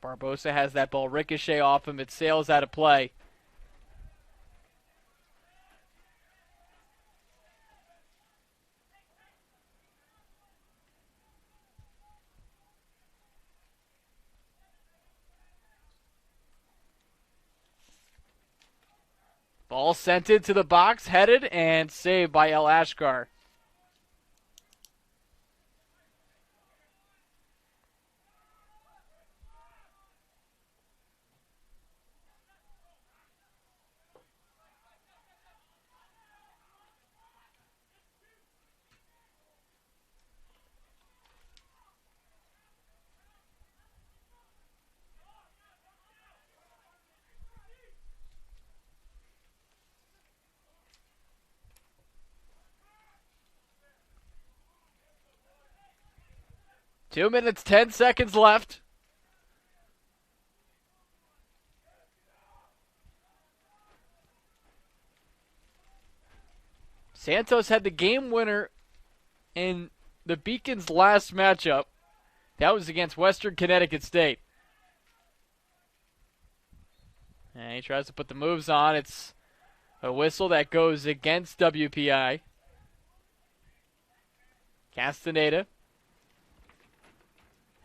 Barbosa has that ball ricochet off him. It sails out of play. Ball sent into the box, headed, and saved by El Ashkar. Two minutes, 10 seconds left. Santos had the game winner in the Beacons' last matchup. That was against Western Connecticut State. And he tries to put the moves on. It's a whistle that goes against WPI. Castaneda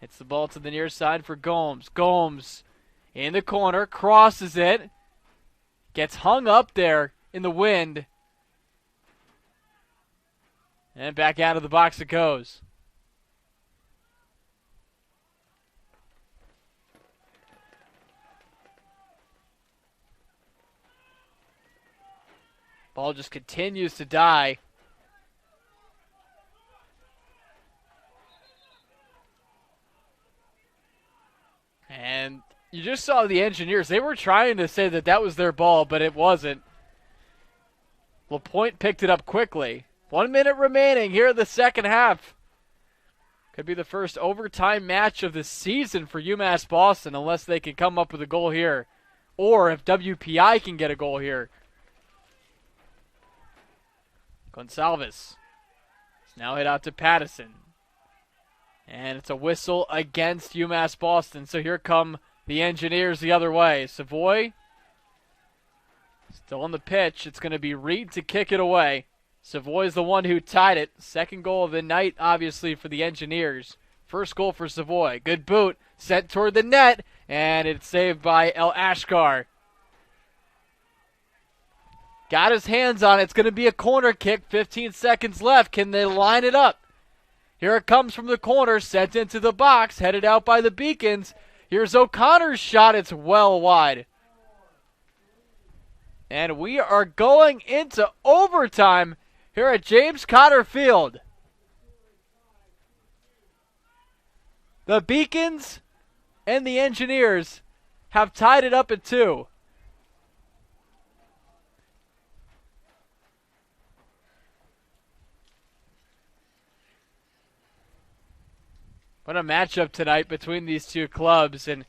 hits the ball to the near side for Gomes. Gomes in the corner, crosses it. Gets hung up there in the wind. And back out of the box it goes. Ball just continues to die. And you just saw the Engineers. They were trying to say that that was their ball, but it wasn't. LaPointe picked it up quickly. 1 minute remaining here in the second half. Could be the first overtime match of the season for UMass Boston, unless they can come up with a goal here. Or if WPI can get a goal here. Gonsalves is now hit out to Pattison. And it's a whistle against UMass Boston. So here come the Engineers the other way. Savoy still on the pitch. It's going to be Reed to kick it away. Savoy's the one who tied it. Second goal of the night, obviously, for the Engineers. First goal for Savoy. Good boot. Sent toward the net. And it's saved by El Ashkar. Got his hands on it. It's going to be a corner kick. 15 seconds left. Can they line it up? Here it comes from the corner. Sent into the box. Headed out by the Beacons. Here's O'Connor's shot. It's well wide. And we are going into overtime here at James Cotter Field. The Beacons and the Engineers have tied it up at 2. What a matchup tonight between these two clubs. And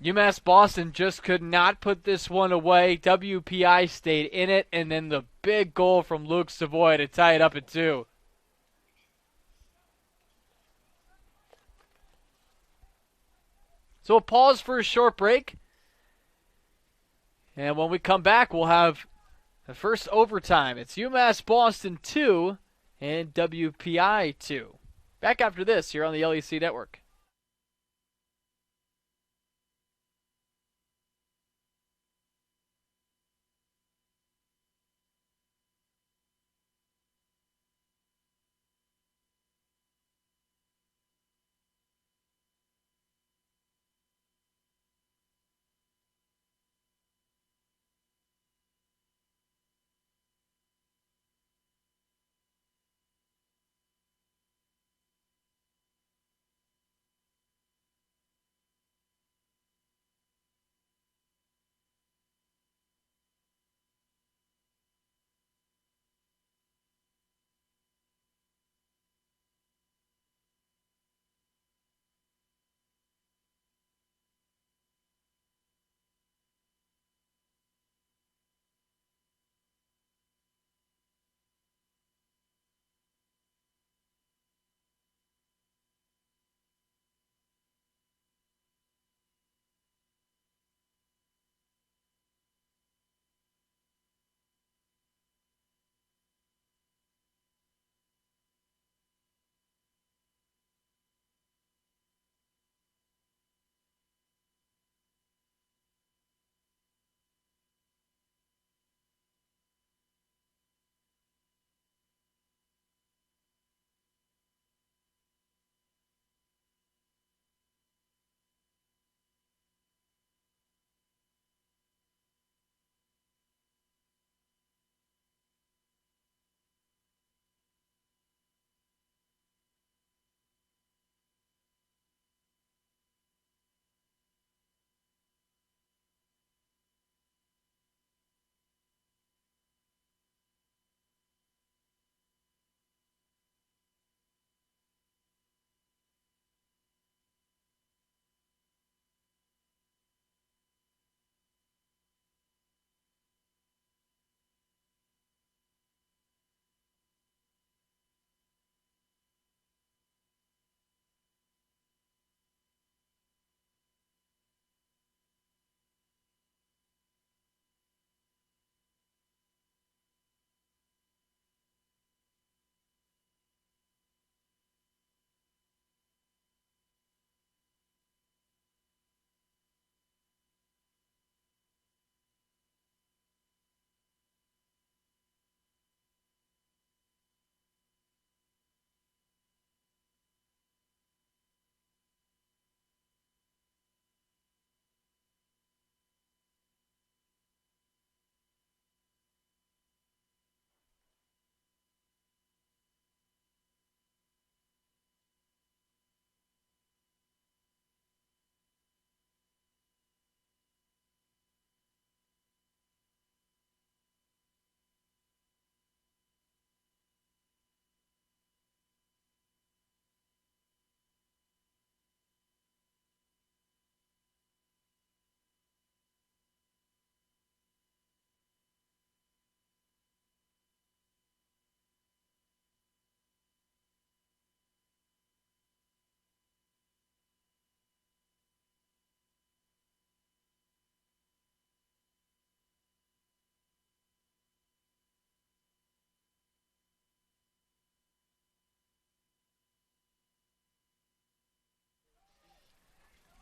UMass Boston just could not put this one away. WPI stayed in it. And then the big goal from Luke Savoy to tie it up at 2. So we'll pause for a short break. And when we come back, we'll have the first overtime. It's UMass Boston 2 and WPI 2. Back after this here on the LEC Network.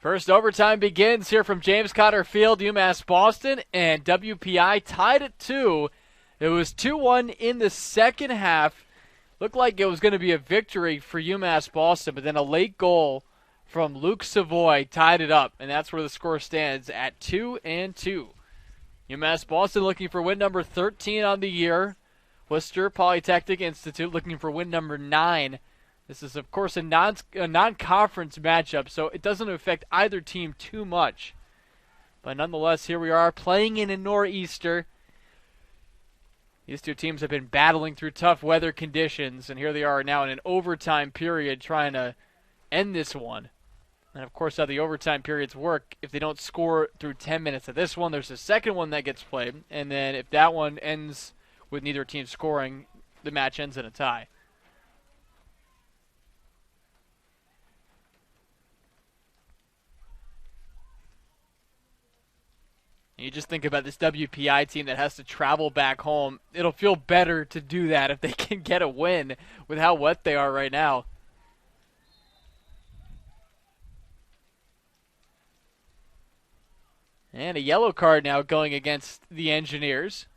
First overtime begins here from James Cotter Field, UMass Boston, and WPI tied at 2. It was 2-1 in the second half. Looked like it was going to be a victory for UMass Boston, but then a late goal from Luke Savoy tied it up, and that's where the score stands at 2-2. UMass Boston looking for win number 13 on the year. Worcester Polytechnic Institute looking for win number 9. This is, of course, a non-conference matchup, so it doesn't affect either team too much. But nonetheless, here we are playing in a nor'easter. These two teams have been battling through tough weather conditions, and here they are now in an overtime period trying to end this one. And, of course, how the overtime periods work, if they don't score through 10 minutes of this one, there's a second one that gets played, and then if that one ends with neither team scoring, the match ends in a tie. You just think about this WPI team that has to travel back home. It'll feel better to do that if they can get a win with how wet they are right now. And a yellow card now going against the Engineers.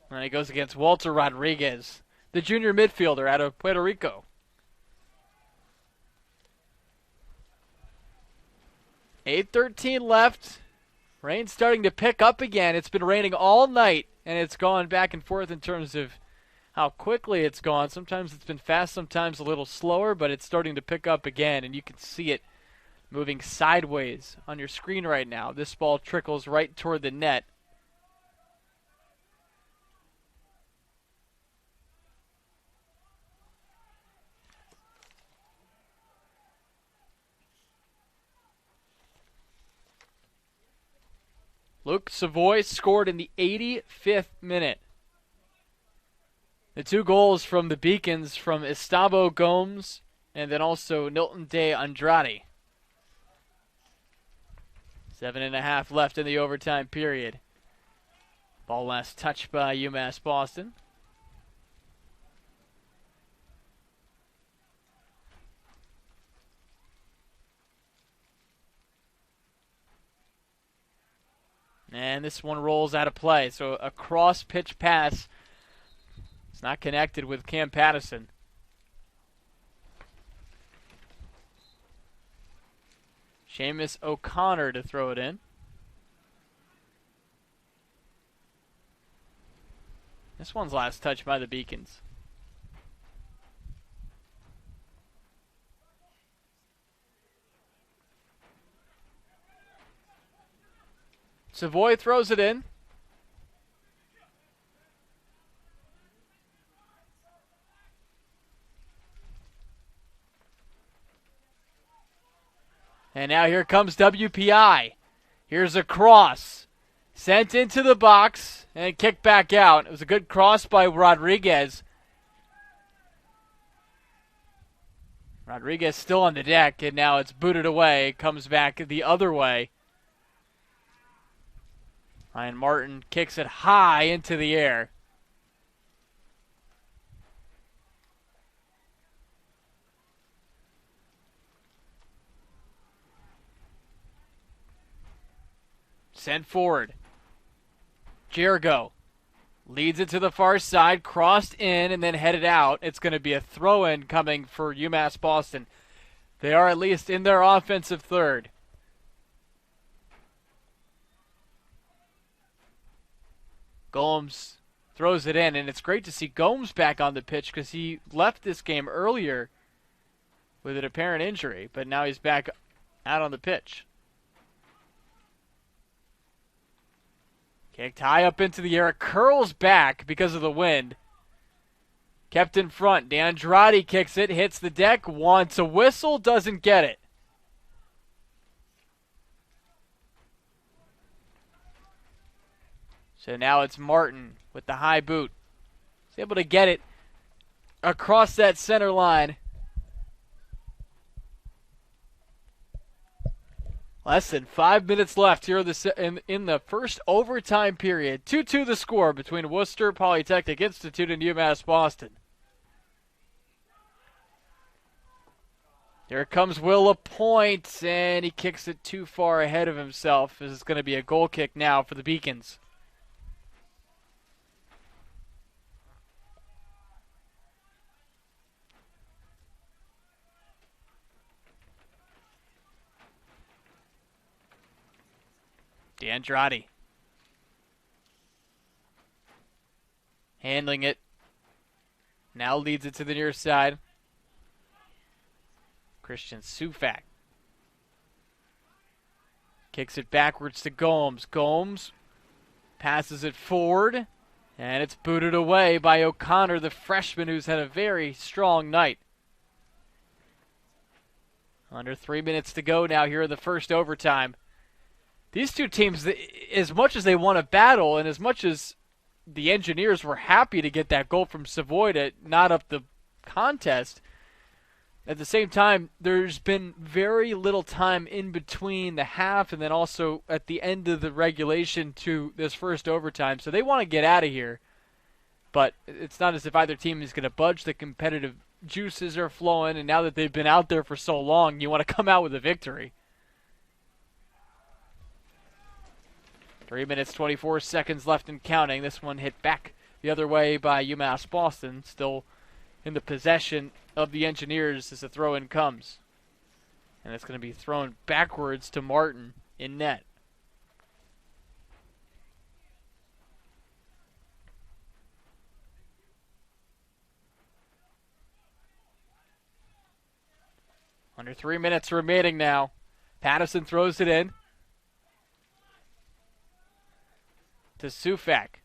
And he goes against Walter Rodriguez, the junior midfielder out of Puerto Rico. 8:13 left. Rain's starting to pick up again. It's been raining all night, and it's gone back and forth in terms of how quickly it's gone. Sometimes it's been fast, sometimes a little slower, but it's starting to pick up again, and you can see it moving sideways on your screen right now. This ball trickles right toward the net. Luke Savoy scored in the 85th minute. The two goals from the Beacons from Estabo Gomes and then also Nilton de Andrade. 7.5 left in the overtime period. Ball last touched by UMass Boston. And this one rolls out of play. So a cross-pitch pass. It's not connected with Cam Pattison. Seamus O'Connor to throw it in. This one's last touched by the Beacons. Savoy throws it in. And now here comes WPI. Here's a cross. Sent into the box and kicked back out. It was a good cross by Rodriguez. Rodriguez still on the deck, and now it's booted away. It comes back the other way. Ryan Martin kicks it high into the air. Sent forward. Jericho leads it to the far side, crossed in, and then headed out. It's going to be a throw-in coming for UMass Boston. They are at least in their offensive third. Gomes throws it in, and it's great to see Gomes back on the pitch because he left this game earlier with an apparent injury, but now he's back out on the pitch. Kicked high up into the air, curls back because of the wind. Kept in front. De Andrade kicks it, hits the deck, wants a whistle, doesn't get it. So now it's Martin with the high boot. He's able to get it across that center line. Less than 5 minutes left here in the first overtime period. 2-2 the score between Worcester Polytechnic Institute and UMass Boston. Here comes Will LaPointe, and he kicks it too far ahead of himself. This is going to be a goal kick now for the Beacons. D'Andrade. Handling it. Now leads it to the near side. Christian Sufak. Kicks it backwards to Gomes. Gomes passes it forward. And it's booted away by O'Connor, the freshman who's had a very strong night. Under 3 minutes to go now here in the first overtime. These two teams, as much as they want to battle and as much as the Engineers were happy to get that goal from Savoy to knot up the contest, at the same time, there's been very little time in between the half and then also at the end of the regulation to this first overtime. So they want to get out of here, but it's not as if either team is going to budge. The competitive juices are flowing, and now that they've been out there for so long, you want to come out with a victory. 3 minutes, 24 seconds left and counting. This one hit back the other way by UMass Boston. Still in the possession of the Engineers as the throw-in comes. And it's going to be thrown backwards to Martin in net. Under 3 minutes remaining now. Patterson throws it in. To Sufak.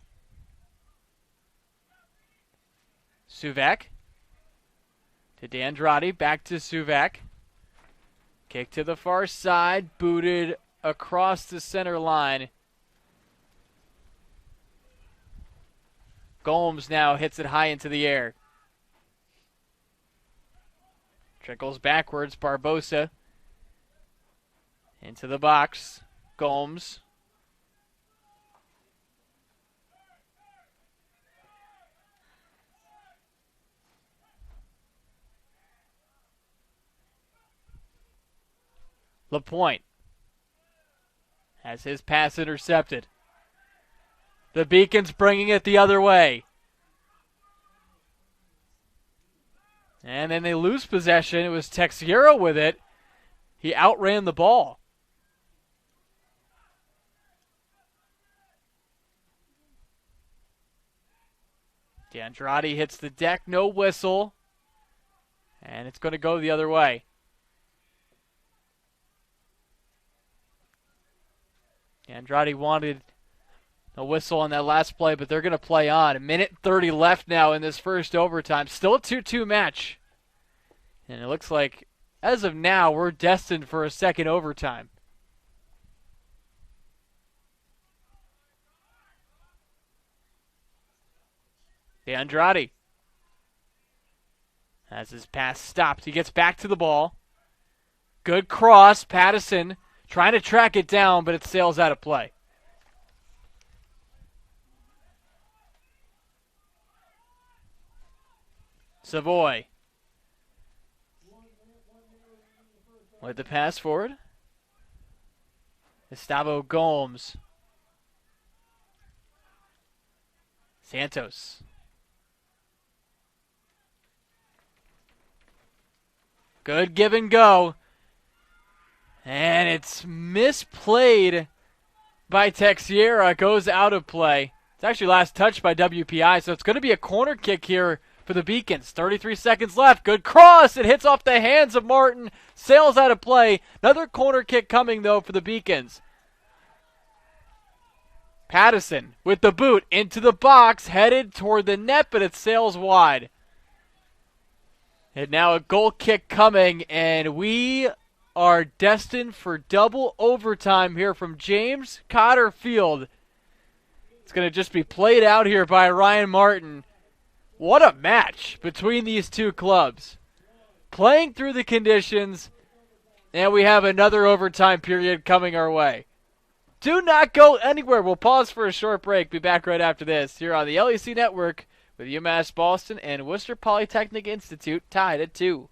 Suvak. To D'Andrade. Back to Suvak. Kick to the far side. Booted across the center line. Gomes now hits it high into the air. Trickles backwards. Barbosa. Into the box. Gomes. LaPointe has his pass intercepted. The Beacons bringing it the other way. And then they lose possession. It was Texiera with it. He outran the ball. D'Andrade hits the deck, no whistle. And it's going to go the other way. Andrade wanted a whistle on that last play, but they're going to play on. 1:30 left now in this first overtime. Still a 2-2 match. And it looks like, as of now, we're destined for a second overtime. Andrade has his pass stopped. He gets back to the ball. Good cross. Patterson trying to track it down, but it sails out of play. Savoy with the pass forward. Gustavo Gomes. Santos. Good give and go. And it's misplayed by Texiera. Goes out of play. It's actually last touched by WPI, so it's going to be a corner kick here for the Beacons. 33 seconds left. Good cross. It hits off the hands of Martin. Sails out of play. Another corner kick coming, though, for the Beacons. Patterson with the boot into the box, headed toward the net, but it sails wide. And now a goal kick coming, and we are destined for double overtime here from James Cotter Field. It's going to just be played out here by Ryan Martin. What a match between these two clubs. Playing through the conditions, And we have another overtime period coming our way. Do not go anywhere. We'll pause for a short break. Be back right after this here on the LEC Network with UMass Boston and Worcester Polytechnic Institute tied at 2.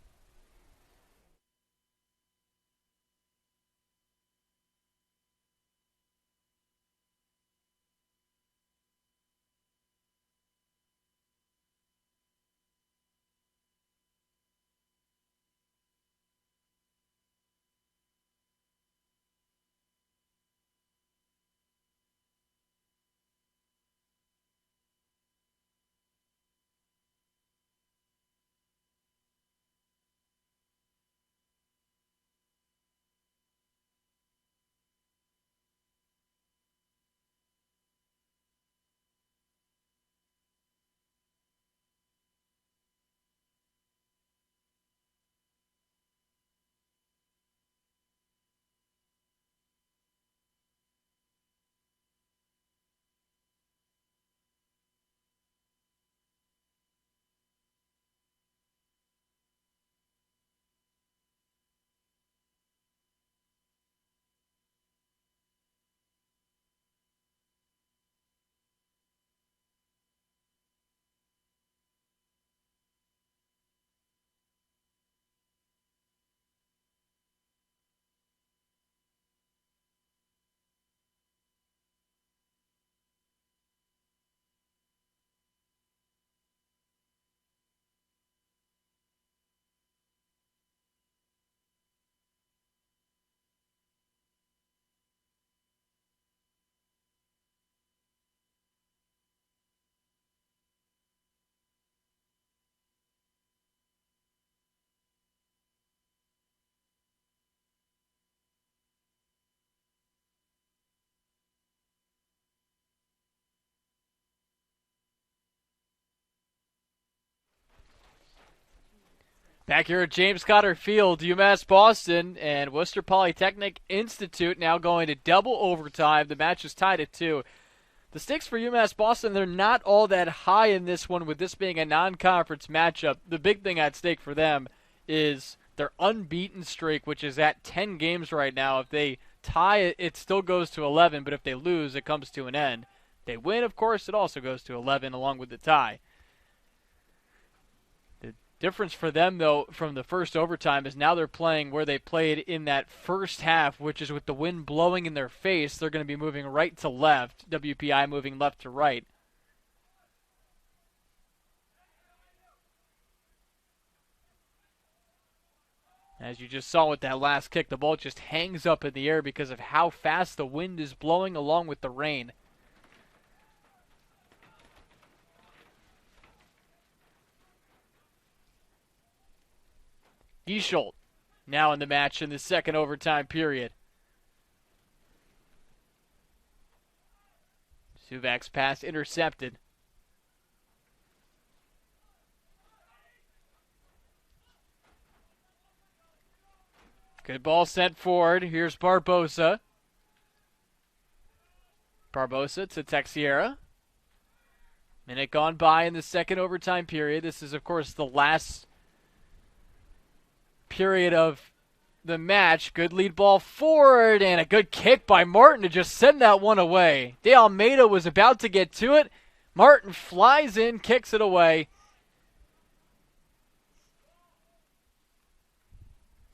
Back here at James Cotter Field, UMass Boston and Worcester Polytechnic Institute now going to double overtime. The match is tied at 2. The stakes for UMass Boston, they're not all that high in this one, with this being a non-conference matchup. The big thing at stake for them is their unbeaten streak, which is at 10 games right now. If they tie it, it still goes to 11, but if they lose, it comes to an end. If they win, of course, it also goes to 11 along with the tie. Difference for them, though, from the first overtime is now they're playing where they played in that first half, which is with the wind blowing in their face. They're going to be moving right to left, WPI moving left to right. As you just saw with that last kick, the ball just hangs up in the air because of how fast the wind is blowing along with the rain. Giesholt now in the match in the second overtime period. Suvak's pass intercepted. Good ball sent forward. Here's Barbosa. Barbosa to Texiera. Minute gone by in the second overtime period. This is, of course, the last period of the match. Good lead ball forward and a good kick by Martin to just send that one away. De Almeida was about to get to it. Martin flies in, kicks it away.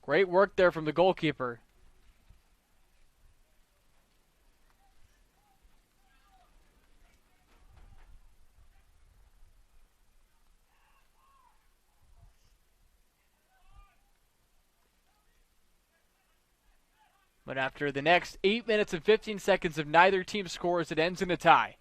Great work there from the goalkeeper. But after the next 8 minutes and 15 seconds of neither team scores, it ends in a tie.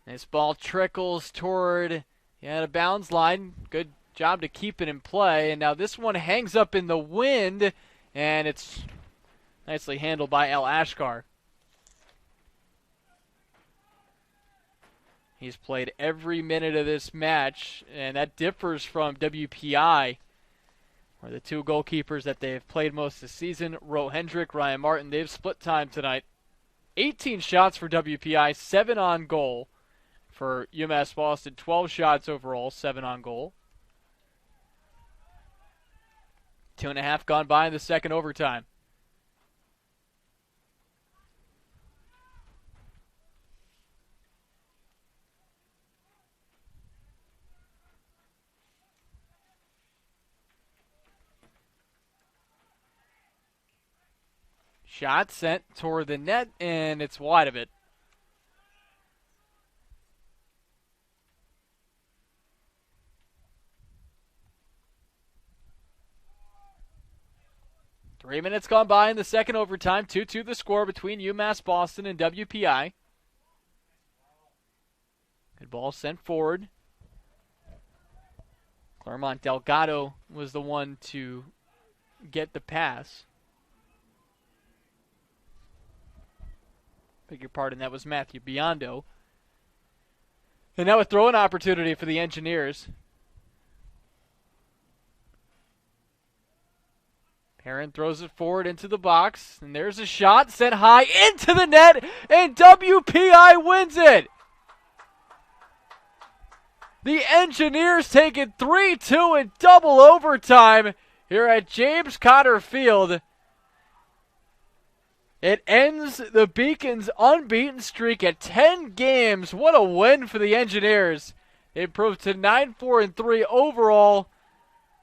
This ball trickles toward the out of bounds line. Good job to keep it in play. And now this one hangs up in the wind, and it's nicely handled by El Ashkar. He's played every minute of this match, and that differs from WPI, where the two goalkeepers that they've played most of the season, Ro Hendrick, Ryan Martin, they've split time tonight. 18 shots for WPI, 7 on goal. For UMass Boston, 12 shots overall, 7 on goal. 2.5 gone by in the second overtime. Shot sent toward the net, and it's wide of it. Three minutes gone by in the second overtime. 2-2 the score between UMass Boston and WPI. Good ball sent forward. Claremont Delgado was the one to get the pass. Beg your pardon, that was Matthew Biondo. And now a throw-in opportunity for the Engineers. Perrin throws it forward into the box, and there's a shot sent high into the net, and WPI wins it. The Engineers take it 3-2 in double overtime here at James Cotter Field. It ends the Beacons' unbeaten streak at 10 games. What a win for the Engineers. They improved to 9-4-3 overall.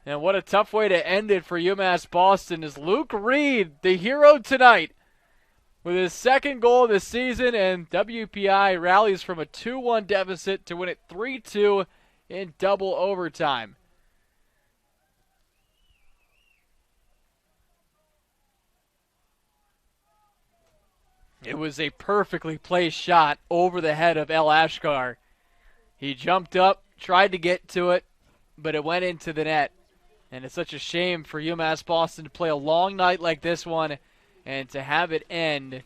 And what a tough way to end it for UMass Boston is Luke Reed, the hero tonight, with his second goal of the season, and WPI rallies from a 2-1 deficit to win it 3-2 in double overtime. It was a perfectly placed shot over the head of El Ashkar. He jumped up, tried to get to it, but it went into the net. And it's such a shame for UMass Boston to play a long night like this one and to have it end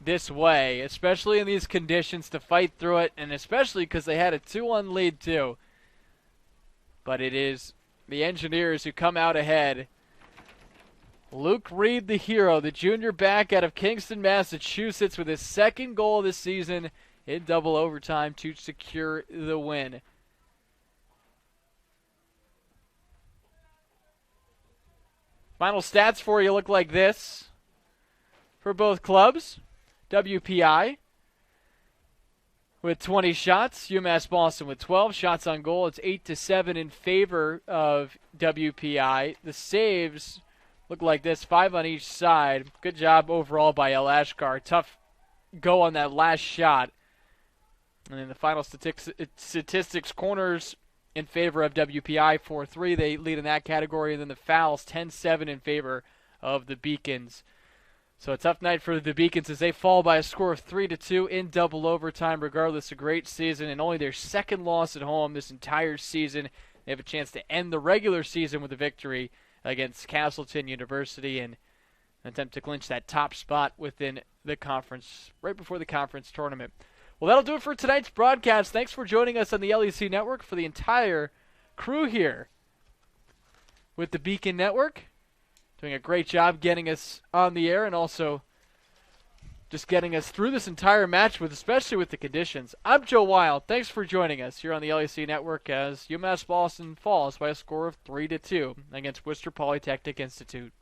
this way, especially in these conditions, to fight through it, and especially because they had a 2-1 lead too. But it is the Engineers who come out ahead. Luke Reed, the hero, the junior back out of Kingston, Massachusetts, with his second goal this season in double overtime to secure the win. Final stats for you look like this for both clubs. WPI with 20 shots, UMass Boston with 12 shots on goal. It's 8-7 in favor of WPI. The saves look like this, 5 on each side. Good job overall by El Ashkar. Tough go on that last shot. And then the final statistics, corners in favor of WPI, 4-3. They lead in that category. And then the fouls, 10-7 in favor of the Beacons. So a tough night for the Beacons as they fall by a score of 3-2 in double overtime. Regardless, a great season and only their second loss at home this entire season. They have a chance to end the regular season with a victory against Castleton University and attempt to clinch that top spot within the conference right before the conference tournament. Well, that'll do it for tonight's broadcast. Thanks for joining us on the LEC Network. For the entire crew here with the Beacon Network, doing a great job getting us on the air and also just getting us through this entire match, especially with the conditions. I'm Joe Wild. Thanks for joining us here on the LEC Network as UMass Boston falls by a score of 3-2 against Worcester Polytechnic Institute.